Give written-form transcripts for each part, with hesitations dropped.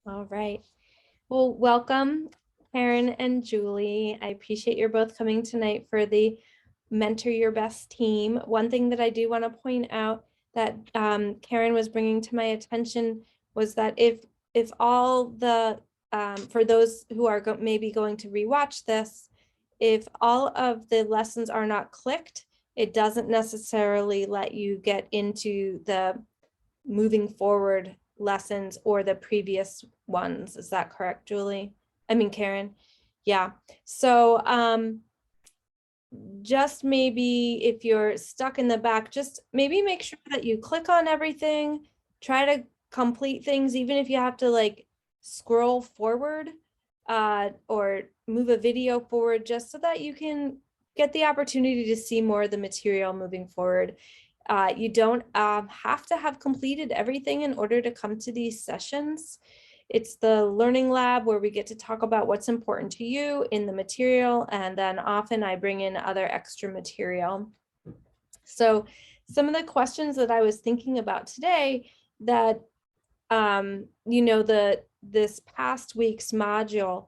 All right. Well, welcome, Karen and Julie. I appreciate you're both coming tonight for the Mentor Your Best team. One thing that I do want to point out that Karen was bringing to my attention was that if all the for those who are maybe going to rewatch this, if all of the lessons are not clicked, it doesn't necessarily let you get into the moving forward lessons or the previous ones. Is that correct, Julie? I mean, Karen. Yeah. So just maybe if you're stuck in the back, just maybe make sure that you click on everything, try to complete things, even if you have to like scroll forward or move a video forward, just so that you can get the opportunity to see more of the material moving forward. You don't have to have completed everything in order to come to these sessions. It's the learning lab where we get to talk about what's important to you in the material, and then often I bring in other extra material. So some of the questions that I was thinking about today that, this past week's module,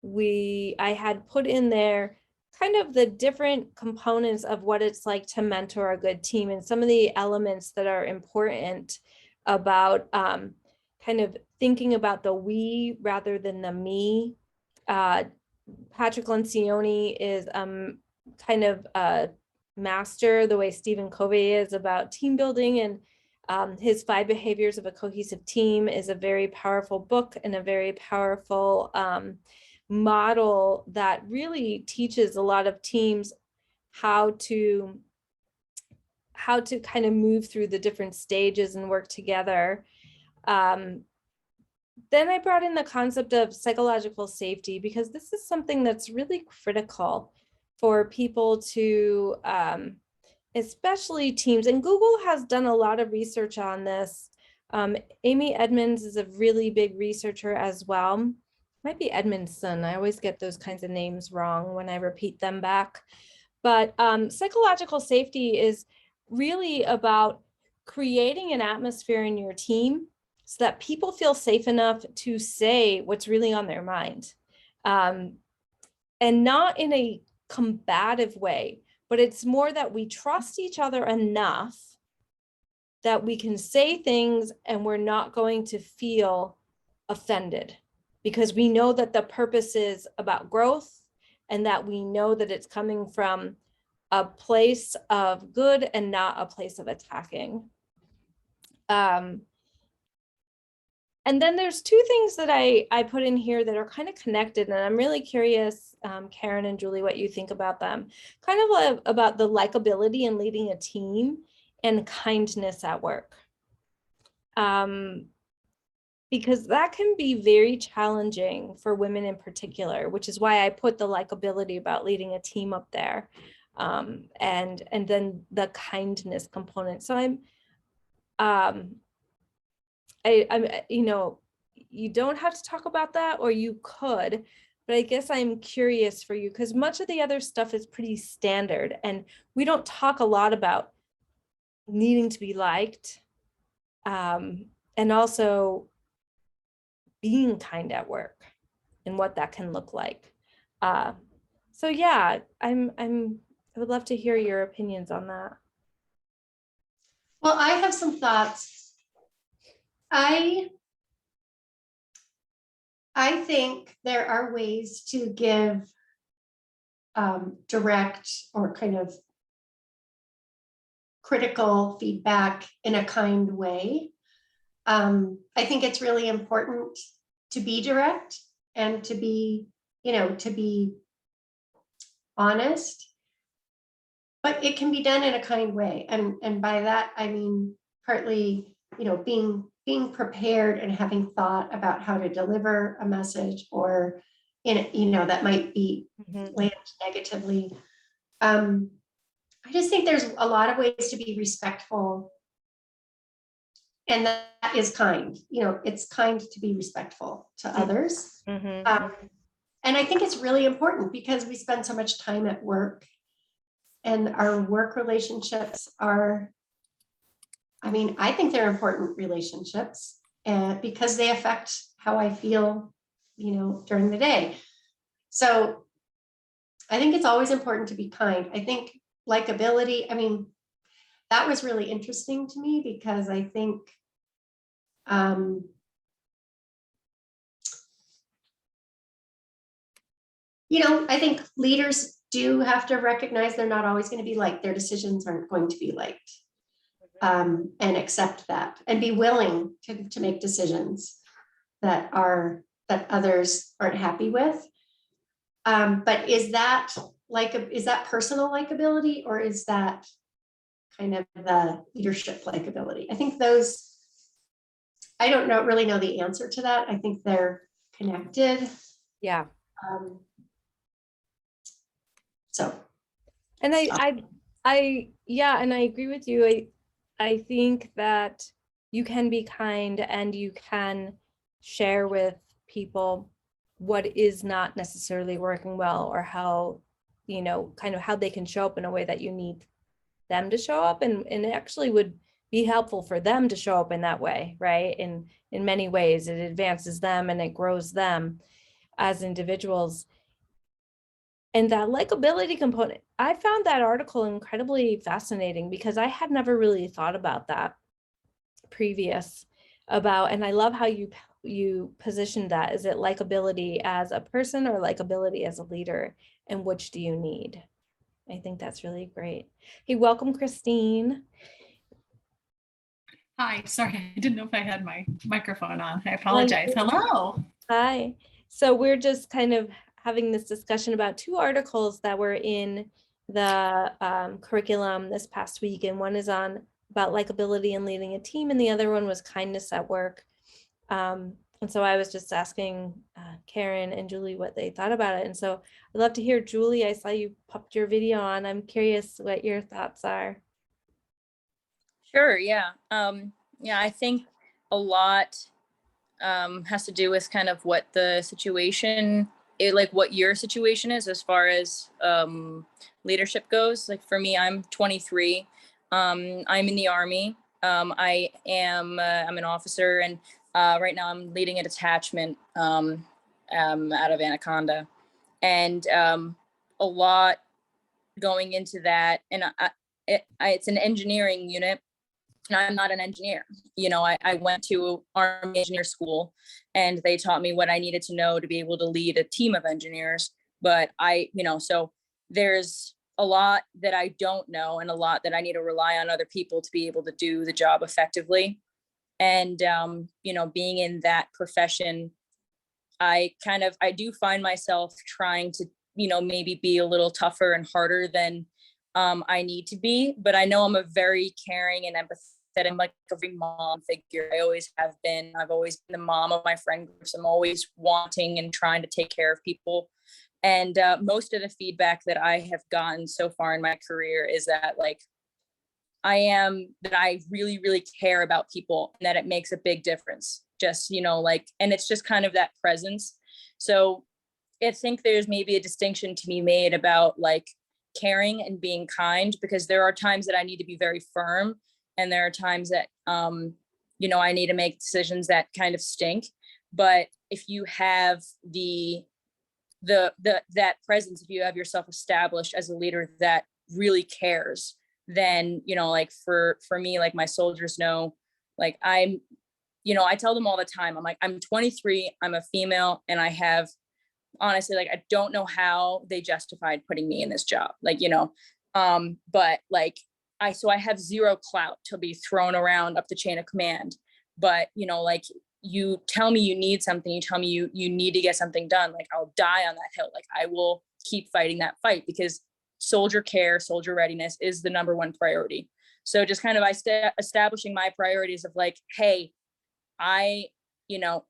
I had put in there kind of the different components of what it's like to mentor a good team and some of the elements that are important about kind of thinking about the we rather than the me. Patrick Lencioni is kind of a master, the way Stephen Covey is, about team building, and his 5 Behaviors of a Cohesive Team is a very powerful book and a very powerful model that really teaches a lot of teams how to kind of move through the different stages and work together. Then I brought in the concept of psychological safety, because this is something that's really critical for people to, especially teams, and Google has done a lot of research on this. Amy Edmonds is a really big researcher as well. Might be Edmondson. I always get those kinds of names wrong when I repeat them back. But psychological safety is really about creating an atmosphere in your team so that people feel safe enough to say what's really on their mind. And not in a combative way, but it's more that we trust each other enough that we can say things and we're not going to feel offended, because we know that the purpose is about growth and that we know that it's coming from a place of good and not a place of attacking. And then there's 2 things that I put in here that are kind of connected, and I'm really curious, Karen and Julie, what you think about them. Kind of about the likability and leading a team and kindness at work. Because that can be very challenging for women in particular, which is why I put the likability about leading a team up there, and then the kindness component. So I'm you don't have to talk about that, or you could, but I guess I'm curious for you, because much of the other stuff is pretty standard, and we don't talk a lot about needing to be liked, and also being kind at work and what that can look like. So yeah, I would love to hear your opinions on that. Well, I have some thoughts. I think there are ways to give direct or kind of critical feedback in a kind way. I think it's really important to be direct and to be honest, but it can be done in a kind way. And by that, I mean, partly, being prepared and having thought about how to deliver a message, or that might be land negatively. I just think there's a lot of ways to be respectful, and that is kind. It's kind to be respectful to others. And I think it's really important, because we spend so much time at work, and our work relationships are, I think they're important relationships. and because they affect how I feel, during the day. So I think it's always important to be kind. I think likability, I mean, that was really interesting to me because I think, I think leaders do have to recognize they're not always going to be liked. Their decisions aren't going to be liked, and accept that and be willing to make decisions that others aren't happy with. But is that personal likability, or is that kind of the leadership likability? I think I don't really know the answer to that. I think they're connected. Yeah. So. And yeah, and I agree with you. I think that you can be kind and you can share with people what is not necessarily working well, or how, kind of how they can show up in a way that you need them to show up, and it actually would be helpful for them to show up in that way, right? In many ways, it advances them and it grows them as individuals. And that likability component, I found that article incredibly fascinating because I had never really thought about that previous and I love how you positioned that. Is it likability as a person or likability as a leader? And which do you need? I think that's really great. Hey, welcome, Christine. Hi, sorry, I didn't know if I had my microphone on. I apologize. Hello. Hi. So we're just kind of having this discussion about two articles that were in the curriculum this past week, and one is about likability and leading a team, and the other one was kindness at work. And so I was just asking Karen and Julie what they thought about it. And so I'd love to hear, Julie, I saw you popped your video on. I'm curious what your thoughts are. Sure, yeah. I think a lot has to do with kind of what the situation, what your situation is as far as leadership goes. Like for me, I'm 23. I'm in the Army. I'm an officer, and right now I'm leading a detachment out of Anaconda, and a lot going into that. And it's an engineering unit, and I'm not an engineer. I went to Army engineer school, and they taught me what I needed to know to be able to lead a team of engineers. But so there's a lot that I don't know, and a lot that I need to rely on other people to be able to do the job effectively. And, being in that profession, I do find myself trying to, maybe be a little tougher and harder than I need to be. But I know I'm a very caring and empathetic, I'm like every mom figure. I always have been. I've always been the mom of my friend groups. I'm always wanting and trying to take care of people. And most of the feedback that I have gotten so far in my career is that that I really, really care about people, and that it makes a big difference. Just, and it's just kind of that presence. So I think there's maybe a distinction to be made about caring and being kind, because there are times that I need to be very firm, and there are times that, I need to make decisions that kind of stink. But if you have that presence, if you have yourself established as a leader that really cares, then for me, my soldiers know, I tell them all the time, I'm 23, I'm a female, and I have, honestly, I don't know how they justified putting me in this job, but so I have zero clout to be thrown around up the chain of command. But you tell me you need something, you tell me you need to get something done, I'll die on that hill. I will keep fighting that fight, because soldier care, soldier readiness is the number one priority. So just kind of establishing my priorities of hey, I'm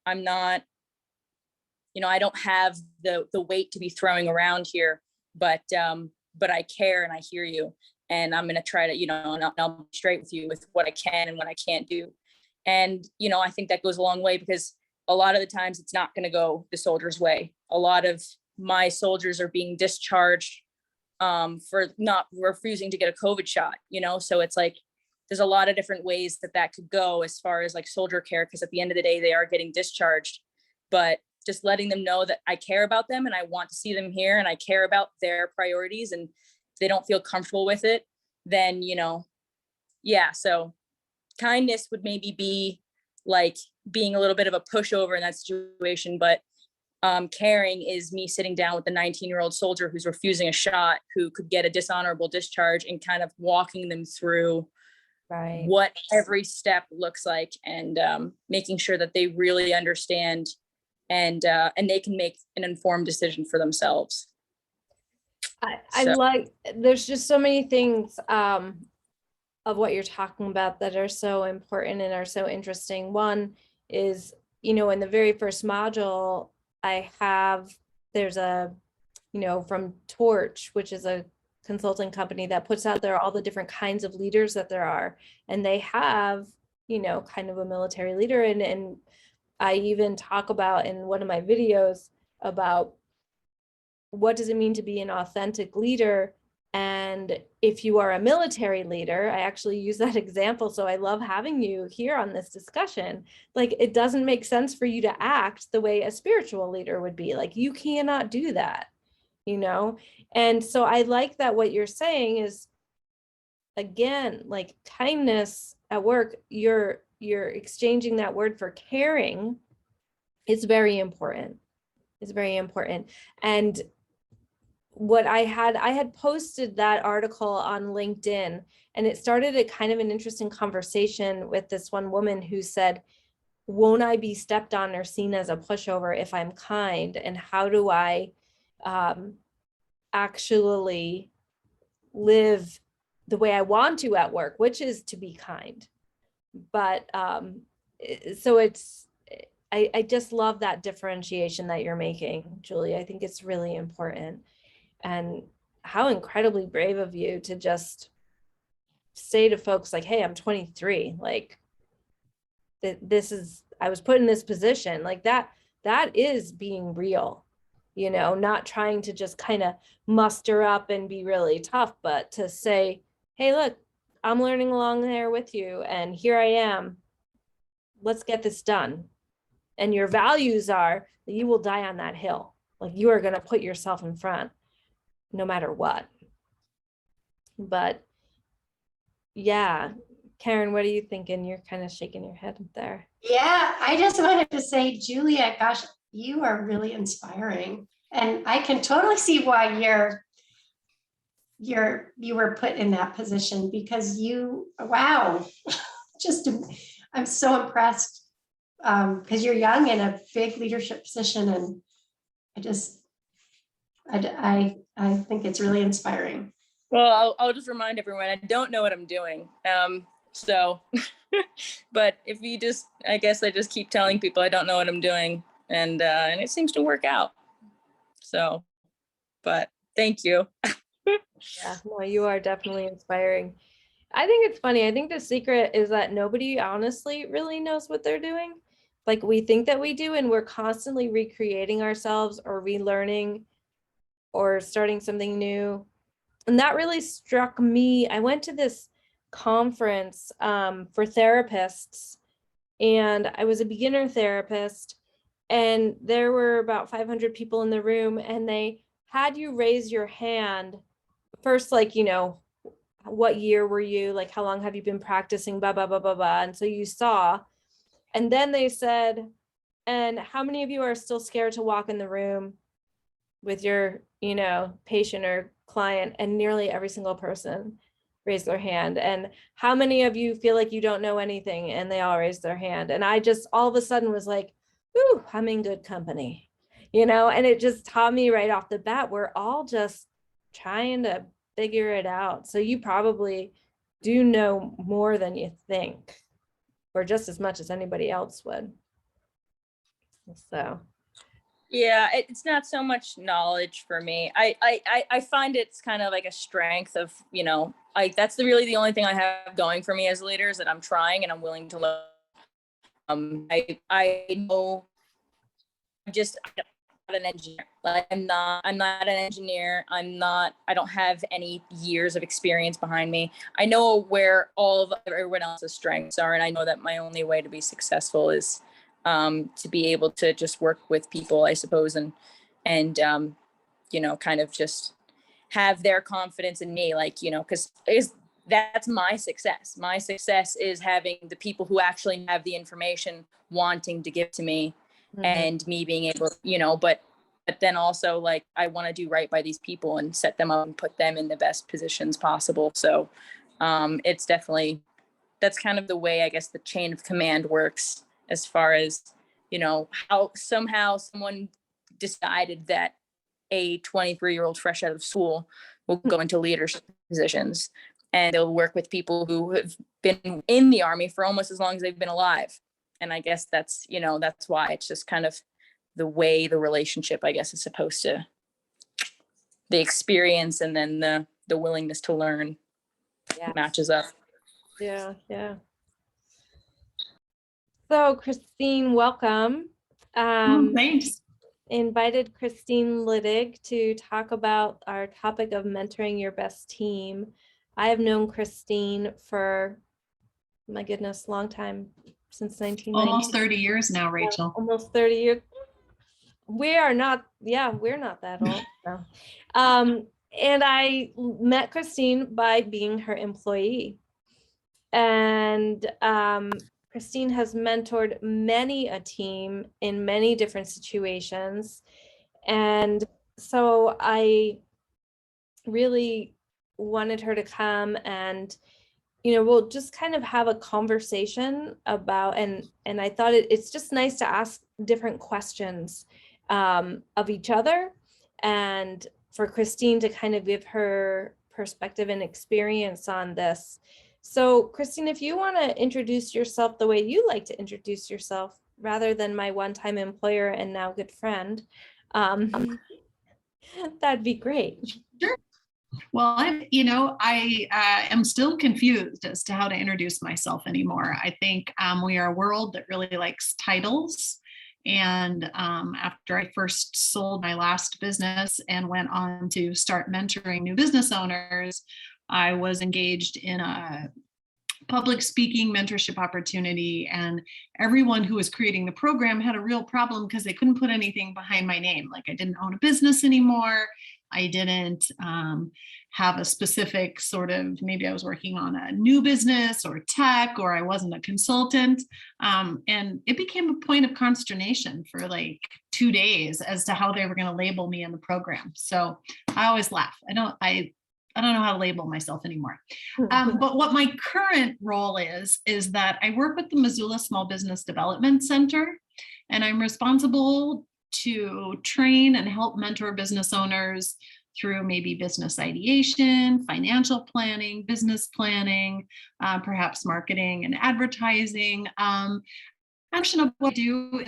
not, I don't have the weight to be throwing around here, but I care and I hear you, and I'm going to try to, and I'll be straight with you with what I can and what I can't do. And, I think that goes a long way, because a lot of the times it's not going to go the soldier's way. A lot of my soldiers are being discharged for not refusing to get a COVID shot, so it's there's a lot of different ways that that could go as far as like soldier care, because at the end of the day, they are getting discharged. But just letting them know that I care about them and I want to see them here and I care about their priorities, and if they don't feel comfortable with it, then, you know, yeah. So kindness would maybe be like being a little bit of a pushover in that situation, but caring is me sitting down with the 19-year-old soldier who's refusing a shot, who could get a dishonorable discharge, and kind of walking them through Right. what every step looks like, and making sure that they really understand, and they can make an informed decision for themselves. I So- like, there's just so many things of what you're talking about that are so important and are so interesting. One is, you know, in the very first module, there's a, you know, from Torch, which is a consulting company that puts out there all the different kinds of leaders that there are. And they have, you know, kind of a military leader. And I even talk about in one of my videos about what does it mean to be an authentic leader. And if you are a military leader, I actually use that example. So I love having you here on this discussion. Like, it doesn't make sense for you to act the way a spiritual leader would be. Like, you cannot do that, you know? And so I like that what you're saying is, again, like kindness at work, you're exchanging that word for caring. It's very important. It's very important. And what I had posted that article on LinkedIn, and it started a kind of an interesting conversation with this one woman who said, won't I be stepped on or seen as a pushover if I'm kind? And how do I actually live the way I want to at work, which is to be kind? But so I just love that differentiation that you're making, Julie. I think it's really important. And how incredibly brave of you to just say to folks like, hey, I'm 23, like I was put in this position, like that is being real, you know, not trying to just kind of muster up and be really tough, but to say, hey, look, I'm learning along there with you, and here I am. Let's get this done. And your values are that you will die on that hill. Like, you are going to put yourself in front no matter what. But yeah, Karen, what are you thinking? You're kind of shaking your head there. Yeah, I just wanted to say, Julia, gosh, you are really inspiring. And I can totally see why you were put in that position, because wow, just, I'm so impressed, because you're young in a big leadership position. And I think it's really inspiring. Well, I'll just remind everyone, I don't know what I'm doing. So, but if you I guess I just keep telling people I don't know what I'm doing, and it seems to work out. So, but thank you. Yeah, no, you are definitely inspiring. I think it's funny. I think the secret is that nobody honestly really knows what they're doing. Like, we think that we do, and we're constantly recreating ourselves or relearning or starting something new. And that really struck me. I went to this conference for therapists, and I was a beginner therapist, and there were about 500 people in the room, and they had you raise your hand first, like, you know, what year were you, like, how long have you been practicing, blah, blah, blah, blah, blah. And so you saw, and then they said, and how many of you are still scared to walk in the room with your, you know, patient or client? And nearly every single person raised their hand. And how many of you feel like you don't know anything? And they all raised their hand. And I just all of a sudden was like, ooh, I'm in good company, you know? And it just taught me right off the bat, we're all just trying to figure it out. So you probably do know more than you think, or just as much as anybody else would. So Yeah, it's not so much knowledge for me. I find it's kind of like a strength of, you know, like that's really the only thing I have going for me as a leader, is that I'm trying and I'm willing to learn. I know an engineer. Like I'm not an engineer. I don't have any years of experience behind me. I know where all of everyone else's strengths are. And I know that my only way to be successful is to be able to just work with people, I suppose, and kind of just have their confidence in me, like, because that's my success. My success is having the people who actually have the information wanting to give to me, and me being able, but then also, like, I want to do right by these people and set them up and put them in the best positions possible. So it's definitely, that's kind of the way, I guess, the chain of command works, as far as, how somehow someone decided that a 23-year-old fresh out of school will go into leadership positions, and they'll work with people who have been in the Army for almost as long as they've been alive. And I guess that's why it's just kind of the way the relationship, I guess, is supposed to, the experience and then the willingness to learn matches up. Yeah. So Christine, welcome. Thanks. Invited Christine Liddig to talk about our topic of mentoring your best team. I have known Christine for, my goodness, long time, since 1990. Almost 30 years now, Rachel. Almost 30 years. We're not that old. No. And I met Christine by being her employee. And Christine has mentored many a team in many different situations. And so I really wanted her to come and, we'll just kind of have a conversation about, and I thought it's just nice to ask different questions of each other, and for Christine to kind of give her perspective and experience on this. So Christine, if you want to introduce yourself the way you like to introduce yourself, rather than my one-time employer and now good friend, that'd be great. Sure. Well, I am still confused as to how to introduce myself anymore. I think we are a world that really likes titles. And after I first sold my last business and went on to start mentoring new business owners, I was engaged in a public speaking mentorship opportunity, and everyone who was creating the program had a real problem because they couldn't put anything behind my name. Like, I didn't own a business anymore. I didn't have a specific sort of, maybe I was working on a new business or tech, or I wasn't a consultant. And it became a point of consternation for like 2 days as to how they were going to label me in the program. So I always laugh. I don't know how to label myself anymore. But what my current role is that I work with the Missoula Small Business Development Center, and I'm responsible to train and help mentor business owners through maybe business ideation, financial planning, business planning, perhaps marketing and advertising. Action of what I do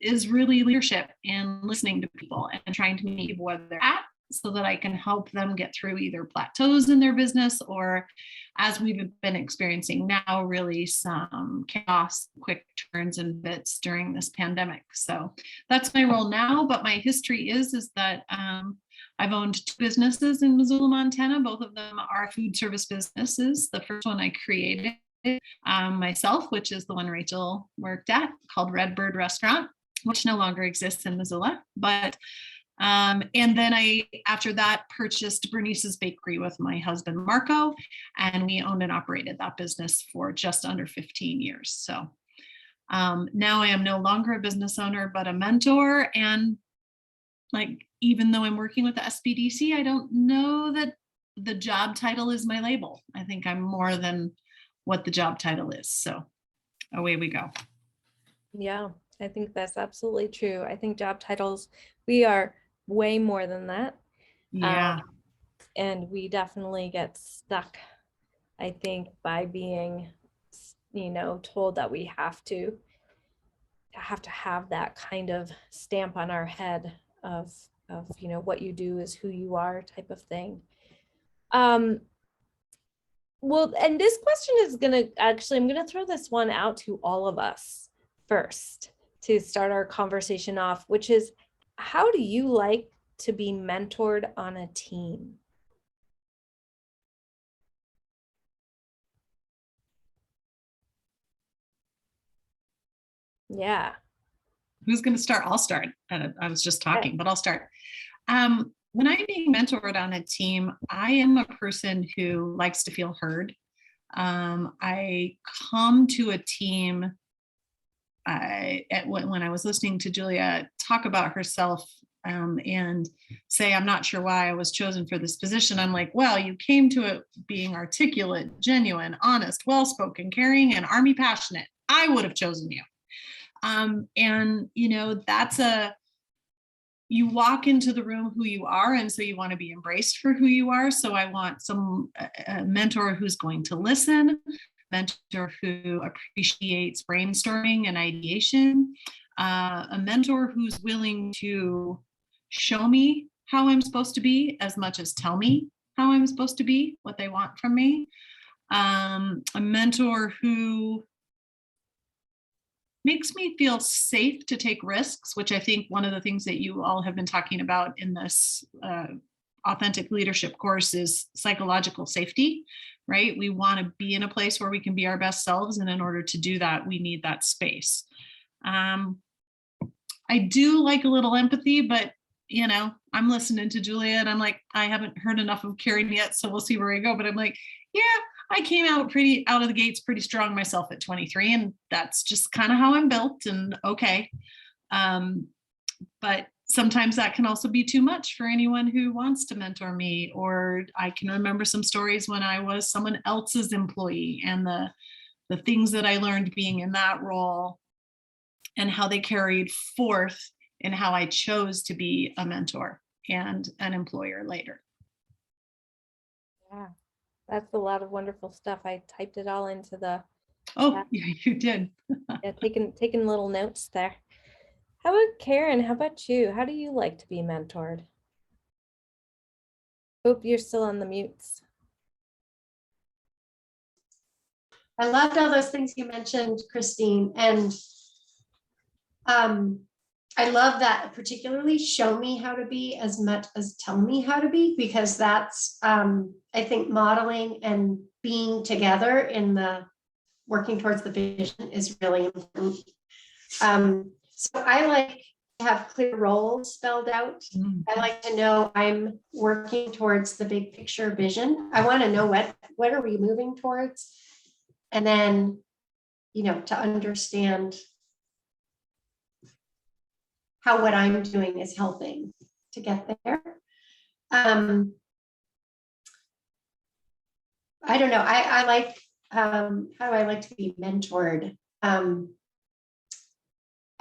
is really leadership and listening to people and trying to meet people where they're at, so that I can help them get through either plateaus in their business, or, as we've been experiencing now, really some chaos, quick turns and bits during this pandemic. So that's my role now. But my history is that I've owned 2 businesses in Missoula, Montana. Both of them are food service businesses. The first one I created myself, which is the one Rachel worked at, called Redbird Restaurant, which no longer exists in Missoula. But and then I, after that, purchased Bernice's Bakery with my husband, Marco, and we owned and operated that business for just under 15 years. So now I am no longer a business owner, but a mentor. And like, even though I'm working with the SBDC, I don't know that the job title is my label. I think I'm more than what the job title is. So away we go. Yeah, I think that's absolutely true. I think job titles, we are way more than that. Yeah. And we definitely get stuck, I think, by being, told that we have to have that kind of stamp on our head of what you do is who you are type of thing. Well, and this question is I'm gonna throw this one out to all of us first to start our conversation off, which is, how do you like to be mentored on a team? Yeah. Who's going to start? I'll start. I was just talking, but I'll start. When I'm being mentored on a team, I am a person who likes to feel heard. I come to a team. When I was listening to Julia talk about herself and say, I'm not sure why I was chosen for this position. I'm like, well, you came to it being articulate, genuine, honest, well-spoken, caring, and Army passionate. I would have chosen you. And you walk into the room who you are, and so you want to be embraced for who you are. So I want a mentor who's going to listen, mentor who appreciates brainstorming and ideation, a mentor who's willing to show me how I'm supposed to be as much as tell me how I'm supposed to be, what they want from me. A mentor who makes me feel safe to take risks, which I think one of the things that you all have been talking about in this authentic leadership course is psychological safety, right? We want to be in a place where we can be our best selves. And in order to do that, we need that space. I do like a little empathy, but I'm listening to Julia and I'm like, I haven't heard enough of Karen yet, so we'll see where I go. But I'm like, yeah, I came out of the gates pretty strong myself at 23, and that's just kind of how I'm built, and okay. But sometimes that can also be too much for anyone who wants to mentor me. Or I can remember some stories when I was someone else's employee and the things that I learned being in that role and how they carried forth in how I chose to be a mentor and an employer later. Yeah, that's a lot of wonderful stuff. I typed it all into the Oh, yeah, you did. yeah, taking little notes there. How about Karen? How about you? How do you like to be mentored? Hope you're still on the mutes. I loved all those things you mentioned, Christine. And I love that, particularly show me how to be as much as tell me how to be, because that's, I think, modeling and being together in the working towards the vision is really important. So I like to have clear roles spelled out. I like to know I'm working towards the big picture vision. I want to know what are we moving towards? And then, to understand how what I'm doing is helping to get there. I don't know. I like, how do I like to be mentored? I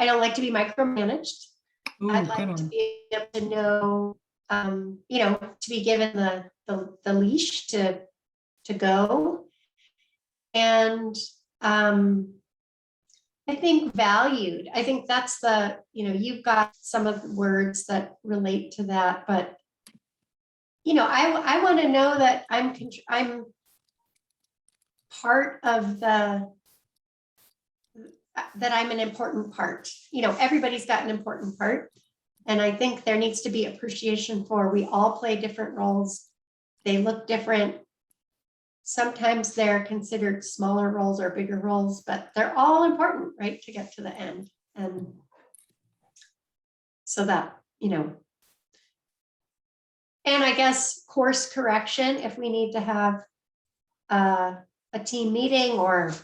don't like to be micromanaged. Ooh, I'd like to be able to know, to be given the leash to go. And I think valued. I think that's you've got some of the words that relate to that, but I want to know that I'm part of that I'm an important part. Everybody's got an important part. And I think there needs to be appreciation for, we all play different roles. They look different. Sometimes they're considered smaller roles or bigger roles, but they're all important, right, to get to the end. And so that, and I guess course correction, if we need to have a team meeting or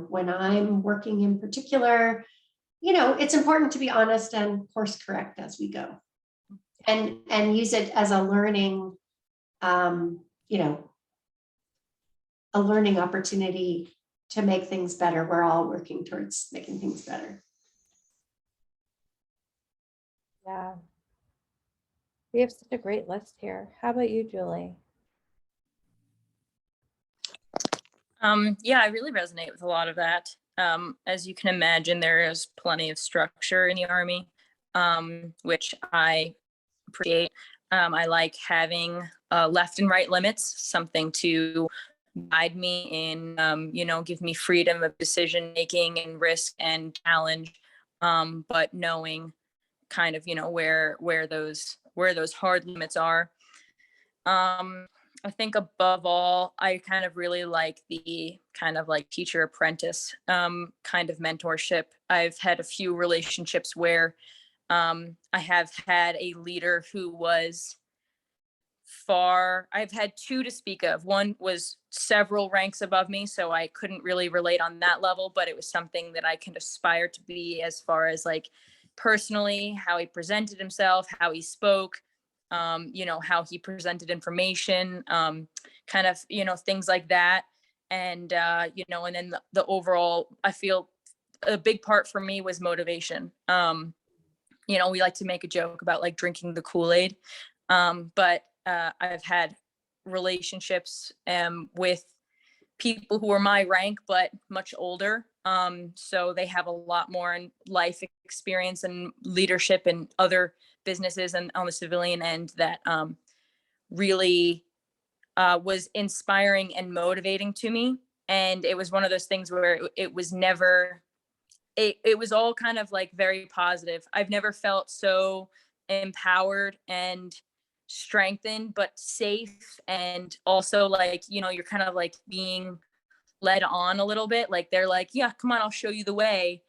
when I'm working in particular, it's important to be honest and course correct as we go, and use it as a learning, a learning opportunity to make things better. We're all working towards making things better. Yeah. We have such a great list here. How about you, Julie? Yeah, I really resonate with a lot of that. As you can imagine, there is plenty of structure in the Army, which I appreciate. I like having left and right limits, something to guide me in, give me freedom of decision making and risk and challenge, but knowing kind of, where those hard limits are. I think above all, I kind of really like the kind of like teacher apprentice kind of mentorship. I've had a few relationships where I have had a leader who was I've had two to speak of. One was several ranks above me, so I couldn't really relate on that level, but it was something that I can aspire to be as far as like personally, how he presented himself, how he spoke, how he presented information, kind of, things like that. And, and then the overall, I feel a big part for me was motivation. We like to make a joke about like drinking the Kool-Aid. But I've had relationships with people who are my rank, but much older. So they have a lot more in life experience and leadership and other businesses and on the civilian end that really was inspiring and motivating to me. And it was one of those things where it was never, it was all kind of like very positive. I've never felt so empowered and strengthened, but safe. And also like, you're kind of like being led on a little bit. Like they're like, yeah, come on, I'll show you the way.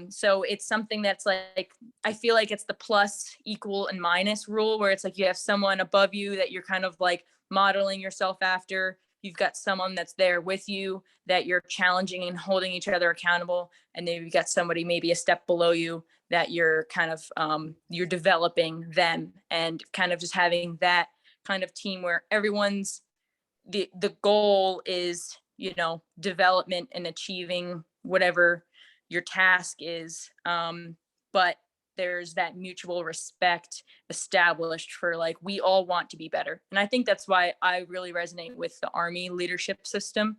So it's something that's like, I feel like it's the plus, equal, and minus rule, where it's like you have someone above you that you're kind of like modeling yourself after. You've got someone that's there with you that you're challenging and holding each other accountable. And then you've got somebody maybe a step below you that you're kind of, you're developing them, and kind of just having that kind of team where everyone's, the goal is, development and achieving whatever your task is. But there's that mutual respect established for like, we all want to be better. And I think that's why I really resonate with the Army leadership system,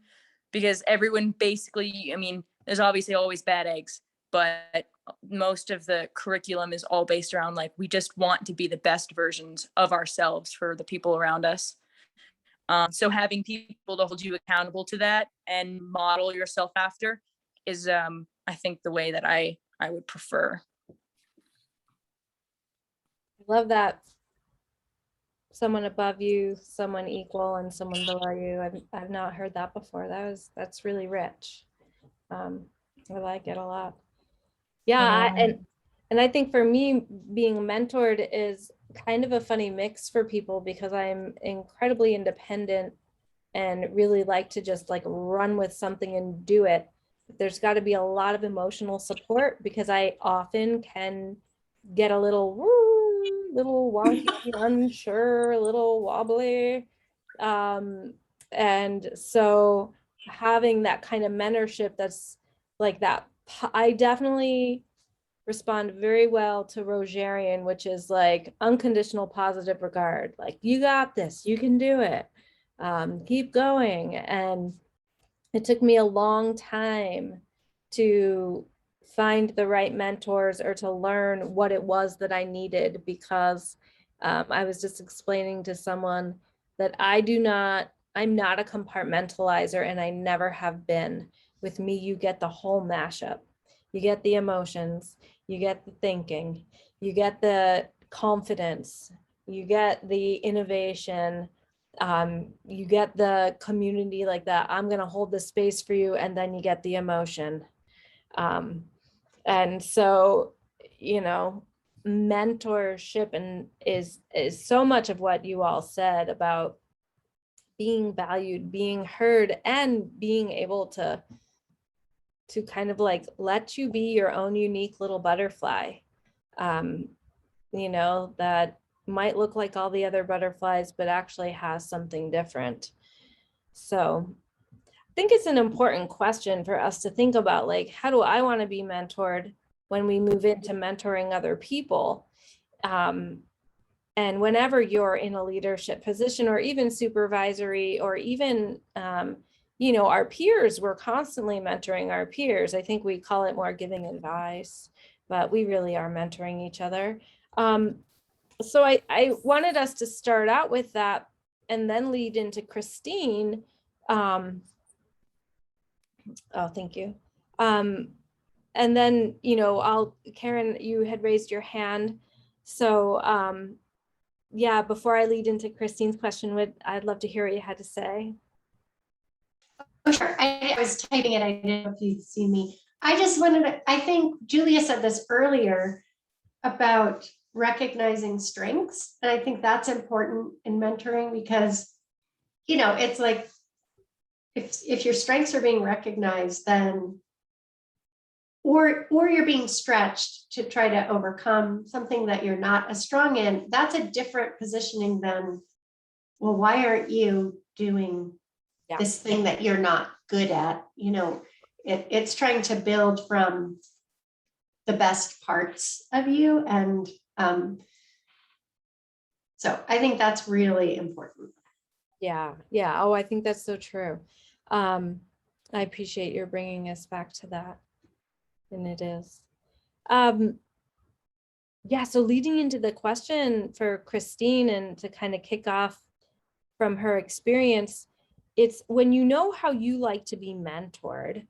because everyone basically, there's obviously always bad eggs, but most of the curriculum is all based around like, we just want to be the best versions of ourselves for the people around us. So having people to hold you accountable to that and model yourself after is, I think, the way that I would prefer. Love that. Someone above you, someone equal, and someone below you. I've not heard that before. That's really rich. I like it a lot. Yeah, and I think for me, being mentored is kind of a funny mix for people, because I'm incredibly independent and really like to just like run with something and do it. But there's got to be a lot of emotional support, because I often can get a little wonky, unsure, a little wobbly. And so having that kind of mentorship that's like that, I definitely respond very well to Rogerian, which is like unconditional positive regard. Like, you got this, you can do it. Keep going. And it took me a long time to find the right mentors or to learn what it was that I needed, because I was just explaining to someone that I'm not a compartmentalizer, and I never have been. With me, you get the whole mashup. You get the emotions, you get the thinking, you get the confidence, you get the innovation, you get the community, like that. I'm going to hold the space for you. And then you get the emotion. And so, mentorship is so much of what you all said about being valued, being heard, and being able to kind of like let you be your own unique little butterfly, that might look like all the other butterflies, but actually has something different. So I think it's an important question for us to think about, like, how do I want to be mentored when we move into mentoring other people? And whenever you're in a leadership position, or even supervisory, or even, our peers, we're constantly mentoring our peers. I think we call it more giving advice, but we really are mentoring each other. So I wanted us to start out with that and then lead into Christine. Oh, thank you. And then, Karen, you had raised your hand. So, yeah, before I lead into Christine's question, I'd love to hear what you had to say. Oh, sure. I was typing it. I didn't know if you'd see me. I think Julia said this earlier about recognizing strengths. And I think that's important in mentoring because, it's like, if your strengths are being recognized, then, or you're being stretched to try to overcome something that you're not as strong in, that's a different positioning than, well, why aren't you doing this thing that you're not good at? It's trying to build from the best parts of you. And so I think that's really important. Yeah. Oh, I think that's so true. I appreciate your bringing us back to that. And it is. Yeah, so leading into the question for Christine and to kind of kick off from her experience, it's when you know how you like to be mentored,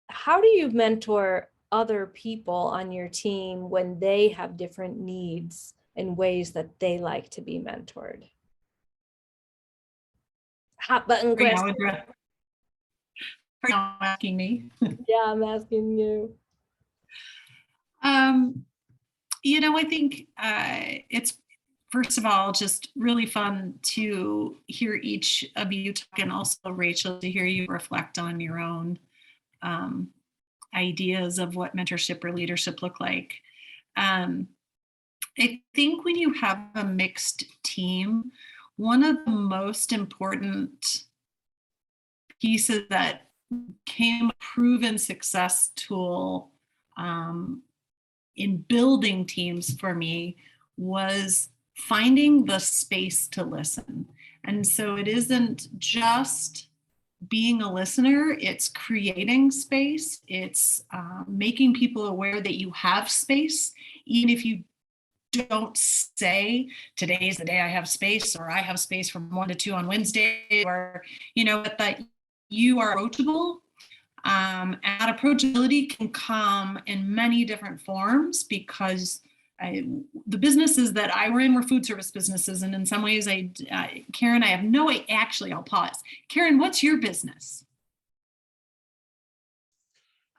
how do you mentor other people on your team when they have different needs and ways that they like to be mentored? Hot button question. Are you asking me? Yeah, I'm asking you. I think it's, first of all, just really fun to hear each of you talk, and also Rachel, to hear you reflect on your own ideas of what mentorship or leadership look like. I think when you have a mixed team, one of the most important pieces that became a proven success tool in building teams for me was finding the space to listen. And so it isn't just being a listener, it's creating space. It's making people aware that you have space, even if you don't say today is the day I have space, or I have space from 1 to 2 on Wednesday, or, but that you are approachable. And that approachability can come in many different forms, because the businesses that I were in were food service businesses. And in some ways, Karen, I have no way, actually, I'll pause. Karen, what's your business?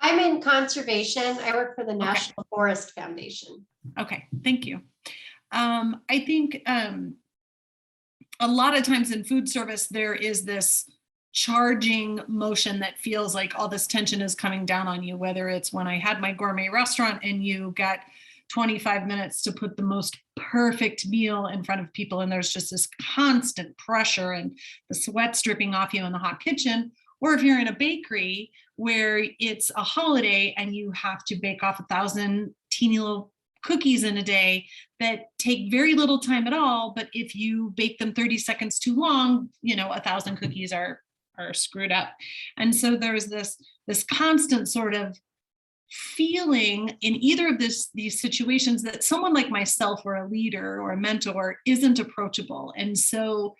I'm in conservation. I work for the National Forest Foundation. Okay, thank you. I think a lot of times in food service, there is this charging motion that feels like all this tension is coming down on you, whether it's when I had my gourmet restaurant and you got 25 minutes to put the most perfect meal in front of people, and there's just this constant pressure and the sweat's dripping off you in the hot kitchen, or if you're in a bakery where it's a holiday and you have to bake off 1,000 teeny little cookies in a day that take very little time at all, but if you bake them 30 seconds too long, 1,000 cookies are screwed up. And so there's this constant sort of feeling in either of these situations that someone like myself, or a leader or a mentor, isn't approachable. And so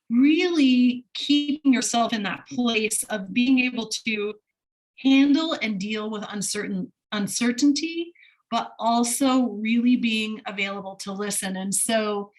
really keeping yourself in that place of being able to handle and deal with uncertainty, but also really being available to listen. And so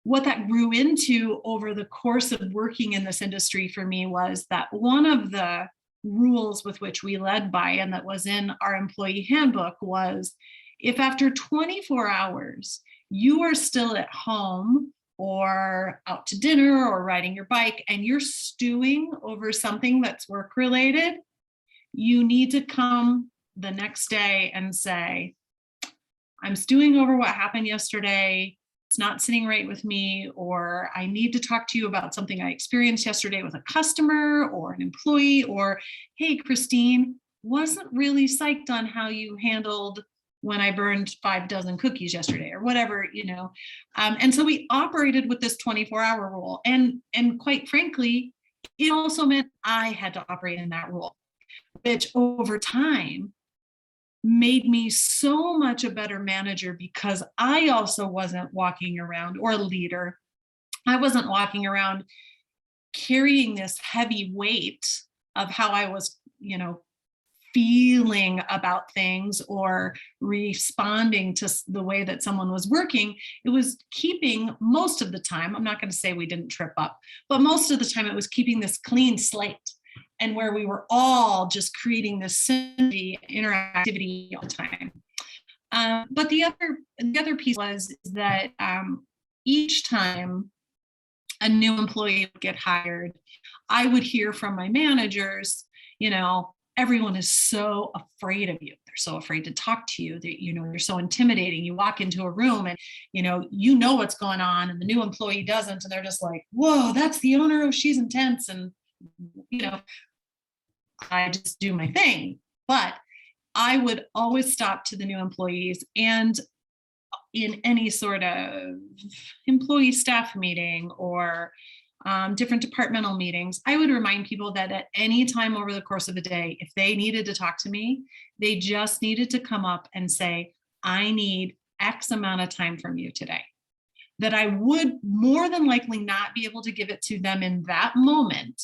what that grew into over the course of working in this industry for me was that one of the rules with which we led by, and that was in our employee handbook, was if after 24 hours you are still at home or out to dinner or riding your bike and you're stewing over something that's work related, you need to come the next day and say, I'm stewing over what happened yesterday. It's not sitting right with me, or I need to talk to you about something I experienced yesterday with a customer or an employee, or, hey, Christine, wasn't really psyched on how you handled when I burned 5 dozen cookies yesterday, or whatever, And so we operated with this 24-hour rule. And quite frankly, it also meant I had to operate in that rule, which over time made me so much a better manager, because I also wasn't walking around, or a leader, I wasn't walking around carrying this heavy weight of how I was, feeling about things or responding to the way that someone was working. It was keeping, most of the time, I'm not going to say we didn't trip up, but most of the time it was keeping this clean slate, and where we were all just creating this synergy, interactivity all the time. But the other piece was that each time a new employee would get hired, I would hear from my managers, everyone is so afraid of you. They're so afraid to talk to you. That you're so intimidating. You walk into a room and you know what's going on, and the new employee doesn't, and they're just like, "Whoa, that's the owner. Oh, she's intense." And I just do my thing. But I would always stop to the new employees, and in any sort of employee staff meeting or different departmental meetings, I would remind people that at any time over the course of the day, if they needed to talk to me, they just needed to come up and say, "I need X amount of time from you today." That I would more than likely not be able to give it to them in that moment,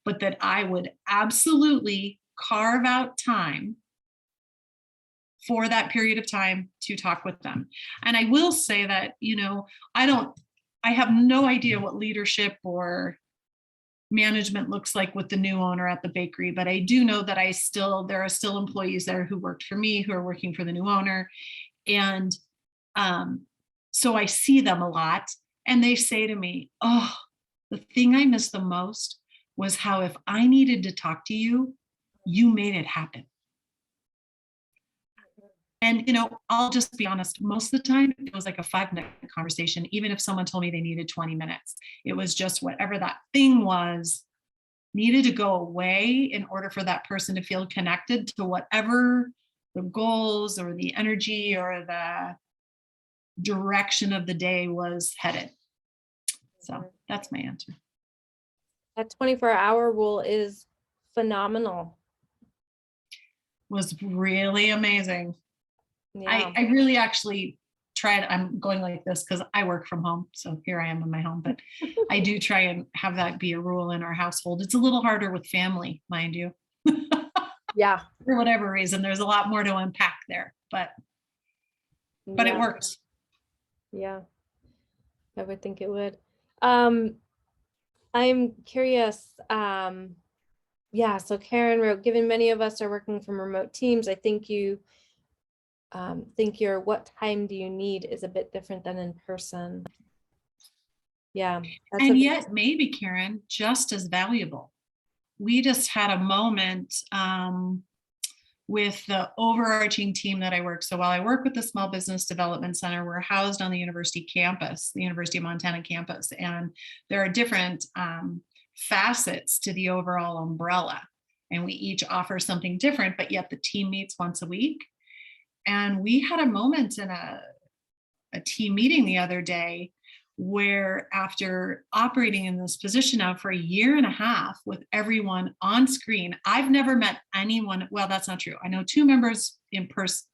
but that I would absolutely carve out time for that period of time to talk with them. And I will say that, I have no idea what leadership or management looks like with the new owner at the bakery, but I do know that there are still employees there who worked for me, who are working for the new owner. And so I see them a lot, and they say to me, "Oh, the thing I miss the most was how if I needed to talk to you, you made it happen." And, I'll just be honest, most of the time it was like a 5-minute conversation. Even if someone told me they needed 20 minutes, it was just whatever that thing was needed to go away in order for that person to feel connected to whatever the goals or the energy or the direction of the day was headed. So that's my answer. That 24-hour rule is phenomenal. Was really amazing. Yeah. I really actually tried. I'm going like this because I work from home. So here I am in my home, but I do try and have that be a rule in our household. It's a little harder with family, mind you. Yeah. For whatever reason, there's a lot more to unpack there, but Yeah. it works. Yeah, I would think it would. I'm curious. So Karen wrote, given many of us are working from remote teams, I think you think your "what time do you need" is a bit different than in person. Yeah. And yet maybe, Karen, just as valuable. We just had a moment with the overarching team that I work. So while I work with the Small Business Development Center, we're housed on the university campus, the University of Montana campus. And there are different facets to the overall umbrella. And we each offer something different, but yet the team meets once a week. And we had a moment in a team meeting the other day where, after operating in this position now for 1.5 years with everyone on screen, I've never met anyone. Well, that's not true. I know 2 members in person,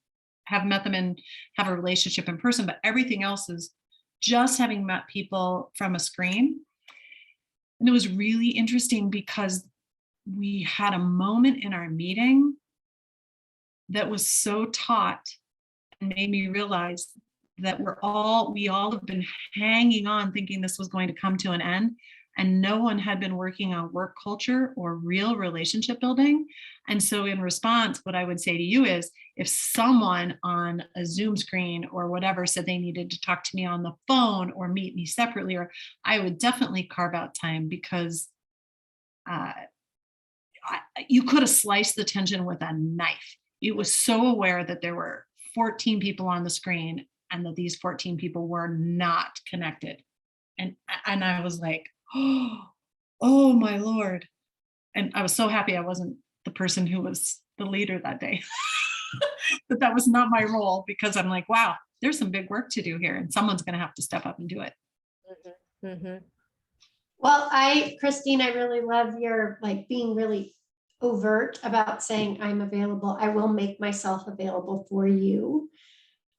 have met them and have a relationship in person, but everything else is just having met people from a screen. And it was really interesting because we had a moment in our meeting that was so taut and made me realize that we all have been hanging on thinking this was going to come to an end, and no one had been working on work culture or real relationship building. And so in response, what I would say to you is, if someone on a Zoom screen or whatever said they needed to talk to me on the phone or meet me separately, or I would definitely carve out time, because you could have sliced the tension with a knife. It was so aware that there were 14 people on the screen and that these 14 people were not connected. And I was like, oh my Lord. And I was so happy I wasn't the person who was the leader that day. that was not my role, because I'm like, wow, there's some big work to do here, and someone's going to have to step up and do it. Mm-hmm. Well, Christine, I really love your being really overt about saying, "I'm available. I will make myself available for you."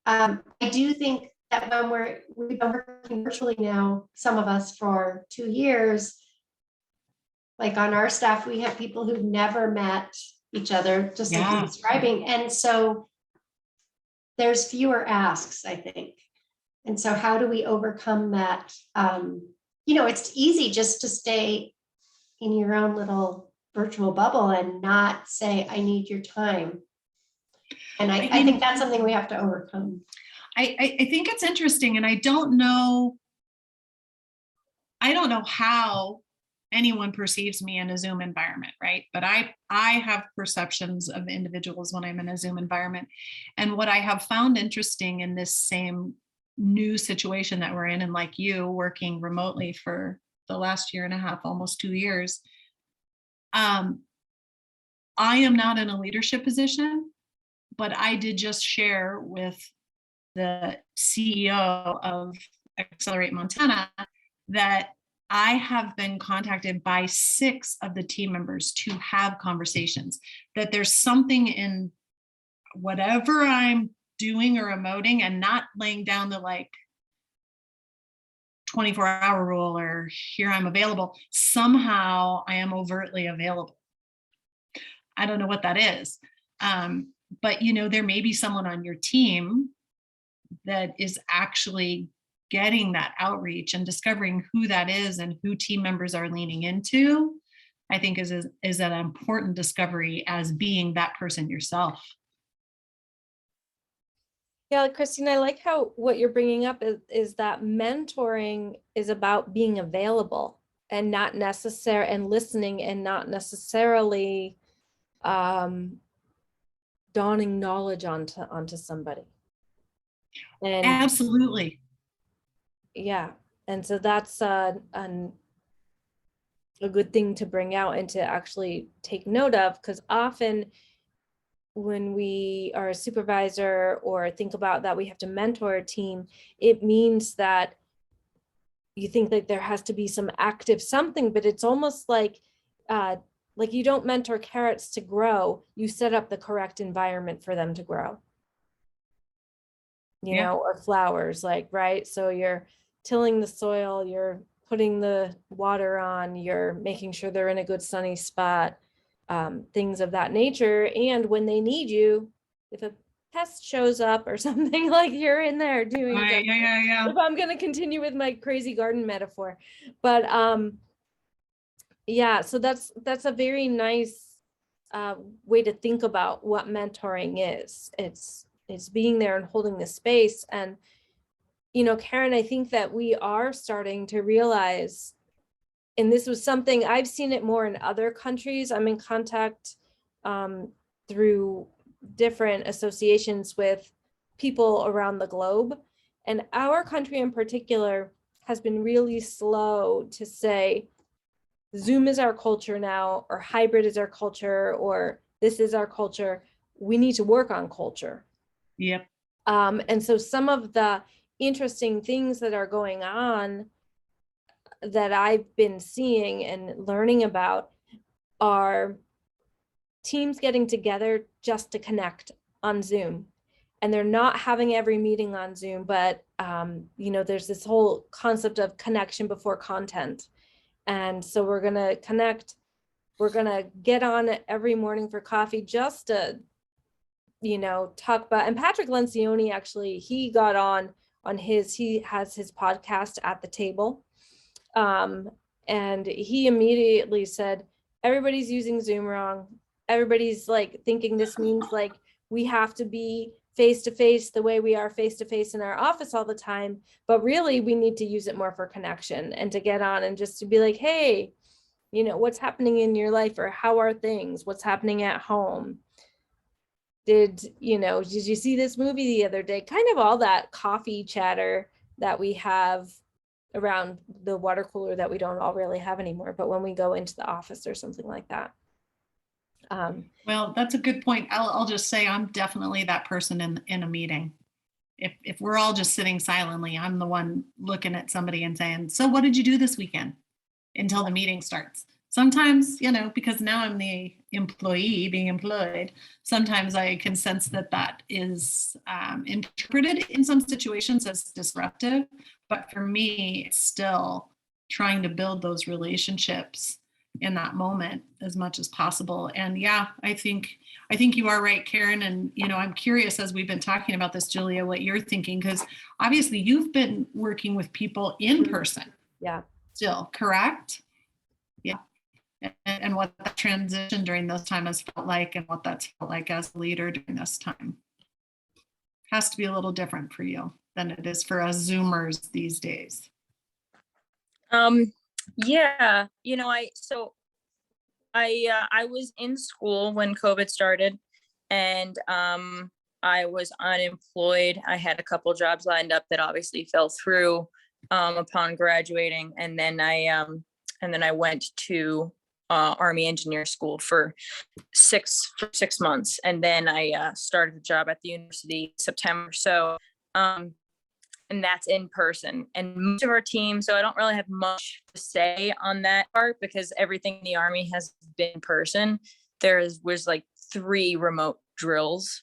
I do think that when we've been working virtually now, some of us for 2 years, like on our staff, we have people who've never met, each other, just like Yeah. you're describing. And so there's fewer asks, I think. And so how do we overcome that? It's easy just to stay in your own little virtual bubble and not say, I need your time. And I think that's something we have to overcome. I think it's interesting, and I don't know how anyone perceives me in a Zoom environment, right? But I have perceptions of individuals when I'm in a Zoom environment. And what I have found interesting in this same new situation that we're in, and like you working remotely for the last year and a half, almost 2 years, I am not in a leadership position, but I did just share with the CEO of Accelerate Montana that I have been contacted by 6 of the team members to have conversations, that there's something in whatever I'm doing or emoting and not laying down the 24-hour rule or here I'm available. Somehow I am overtly available. I don't know what that is. But there may be someone on your team that is actually getting that outreach and discovering who that is and who team members are leaning into. I think is an important discovery as being that person yourself. Yeah, Christine, I like how what you're bringing up is that mentoring is about being available and not necessary, and listening, and not necessarily dawning knowledge onto somebody. And Absolutely. yeah, and so that's a good thing to bring out and to actually take note of, because often when we are a supervisor or think about that we have to mentor a team, it means that you think that there has to be some active something, but it's almost like you don't mentor carrots to grow, you set up the correct environment for them to grow. Or flowers, right? So you're tilling the soil, you're putting the water on, you're making sure they're in a good sunny spot, things of that nature. And when they need you, if a pest shows up or something, you're in there doing something. Yeah. If I'm going to continue with my crazy garden metaphor, but yeah, so that's a very nice way to think about what mentoring is. It's being there and holding the space. And Karen, I think that we are starting to realize, and this was something I've seen it more in other countries. I'm in contact through different associations with people around the globe. And our country in particular has been really slow to say, Zoom is our culture now, or hybrid is our culture, or this is our culture. We need to work on culture. Yep. And so some of the interesting things that are going on that I've been seeing and learning about are teams getting together just to connect on Zoom. And they're not having every meeting on Zoom, but there's this whole concept of connection before content. And so we're going to connect. We're going to get on every morning for coffee just to, talk about. And Patrick Lencioni, actually, he got on he has his podcast At the Table. And he immediately said, everybody's using Zoom wrong. Everybody's thinking this means we have to be face-to-face the way we are face-to-face in our office all the time. But really, we need to use it more for connection and to get on and just to be like, hey, what's happening in your life, or how are things? What's happening at home? Did you see this movie the other day? Kind of all that coffee chatter that we have around the water cooler that we don't all really have anymore, but when we go into the office or something like that. Well, that's a good point. I'll just say I'm definitely that person in a meeting. If we're all just sitting silently, I'm the one looking at somebody and saying, so what did you do this weekend? Until the meeting starts. Sometimes, because now I'm the employee being employed, sometimes I can sense that is interpreted in some situations as disruptive. But for me, it's still trying to build those relationships in that moment as much as possible. And yeah, I think you are right, Karen. And, I'm curious, as we've been talking about this, Julia, what you're thinking, because obviously you've been working with people in person Yeah. still, correct? Yeah. And what that transition during those time has felt like, and what that's felt like as a leader during this time has to be a little different for you than it is for us Zoomers these days. Yeah, I was in school when COVID started, and I was unemployed. I had a couple jobs lined up that obviously fell through upon graduating, and then I went to Army engineer school for 6 months, and then I started a job at the university in September. So and that's in person, and most of our team, so I don't really have much to say on that part because everything in the Army has been in person. Was like 3 remote drills,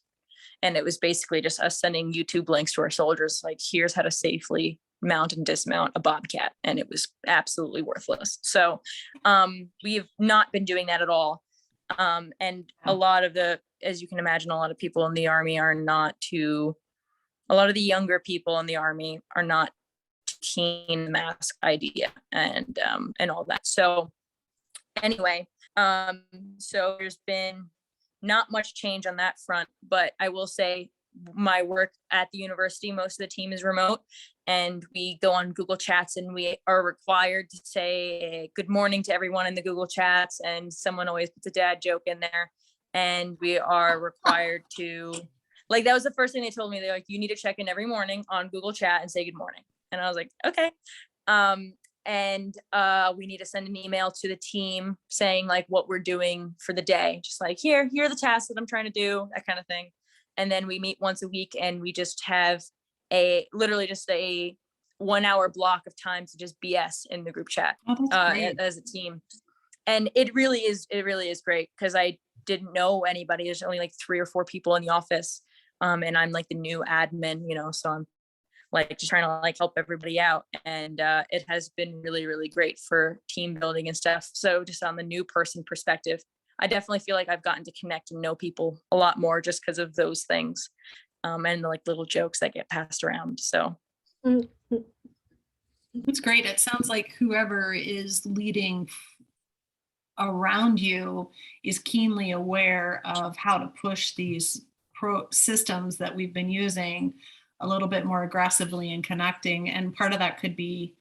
and it was basically just us sending YouTube links to our soldiers, like, here's how to safely mount and dismount a Bobcat, and it was absolutely worthless. So we have not been doing that at all. And a lot of as you can imagine, a lot of people in the Army a lot of the younger people in the Army are not keen mask idea and all that. So anyway, so there's been not much change on that front, but I will say my work at the university, most of the team is remote, and we go on Google Chats, and we are required to say good morning to everyone in the Google Chats, and someone always puts a dad joke in there, and we are required to, like, that was the first thing they told me. They're like, you need to check in every morning on Google Chat and say good morning. And I was like, okay. And we need to send an email to the team saying like what we're doing for the day, just like, here are the tasks that I'm trying to do, that kind of thing. And then we meet once a week, and we just have literally just a 1 hour block of time to just BS in the group chat as a team. And it really is great, because I didn't know anybody. There's only like 3 or 4 people in the office. And I'm like the new admin, so I'm like just trying to like help everybody out. And it has been really, really great for team building and stuff. So just on the new person perspective, I definitely feel like I've gotten to connect and know people a lot more just because of those things. And the like little jokes that get passed around. So it's great. It sounds like whoever is leading around you is keenly aware of how to push these systems that we've been using a little bit more aggressively and connecting. And part of that could be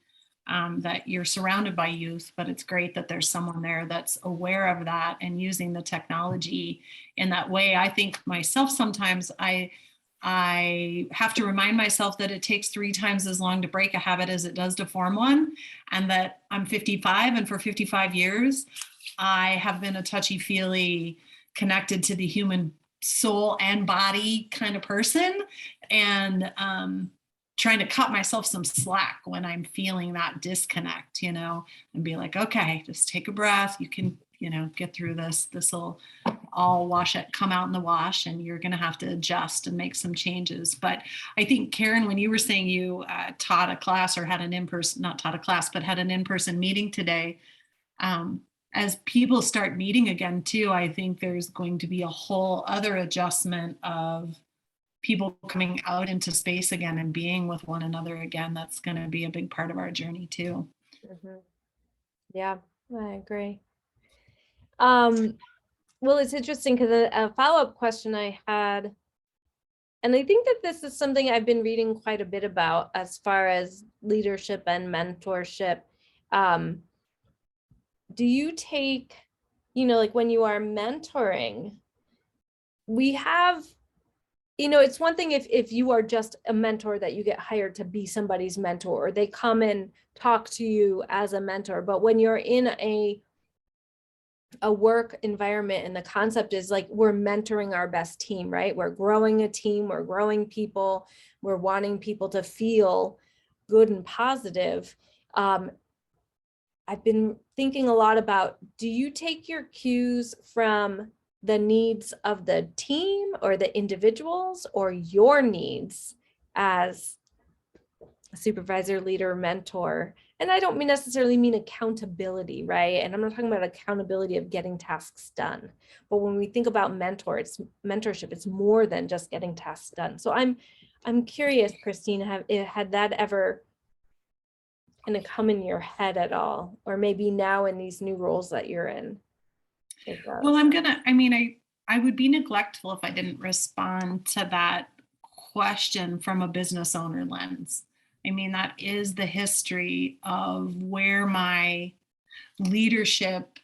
that you're surrounded by youth, but it's great that there's someone there that's aware of that and using the technology in that way. I think myself, sometimes I have to remind myself that it takes 3 times as long to break a habit as it does to form one, and that I'm 55, and for 55 years, I have been a touchy-feely, connected to the human soul and body kind of person, and trying to cut myself some slack when I'm feeling that disconnect, and be like, okay, just take a breath. You can, get through this. This will all come out in the wash, and you're going to have to adjust and make some changes. But I think, Karen, when you were saying you taught a class, or had an in-person, not taught a class, but had an in-person meeting today, as people start meeting again too, I think there's going to be a whole other adjustment of people coming out into space again and being with one another again. That's going to be a big part of our journey too. Mm-hmm. Yeah, I agree. Well, it's interesting because a follow-up question I had, and I think that this is something I've been reading quite a bit about as far as leadership and mentorship. Do you take, like when you are mentoring, we have, it's one thing if you are just a mentor that you get hired to be somebody's mentor, or they come and talk to you as a mentor. But when you're in a work environment, and the concept is like, we're mentoring our best team, right? We're growing a team, we're growing people, we're wanting people to feel good and positive. I've been thinking a lot about, do you take your cues from the needs of the team or the individuals, or your needs as a supervisor, leader, mentor? and I don't necessarily mean accountability, right? And I'm not talking about accountability of getting tasks done. But when we think about mentorship, it's more than just getting tasks done. So I'm curious, Christine, had that ever kind of come in your head at all? Or maybe now in these new roles that you're in? Well, I would be neglectful if I didn't respond to that question from a business owner lens. I mean, that is the history of where my leadership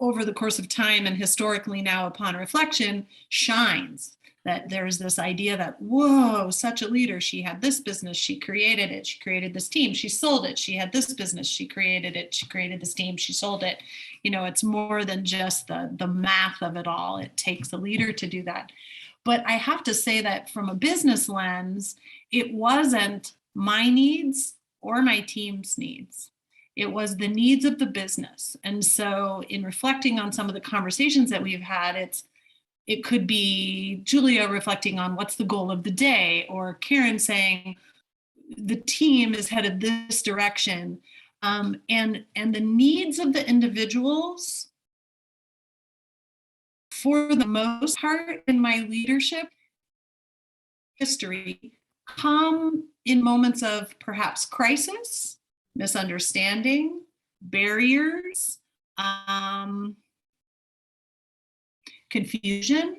over the course of time and historically now upon reflection shines. That there's this idea that, whoa, such a leader. She had this business, she created it, she created this team, she sold it, she had this business, she created it, she created this team, she sold it. You know, it's more than just the math of it all. It takes a leader to do that. But I have to say that from a business lens, it wasn't my needs or my team's needs. It was the needs of the business. And so in reflecting on some of the conversations that we've had, it could be Julia reflecting on what's the goal of the day, or Karen saying the team is headed this direction. And the needs of the individuals, for the most part in my leadership history, come in moments of perhaps crisis, misunderstanding, barriers, confusion.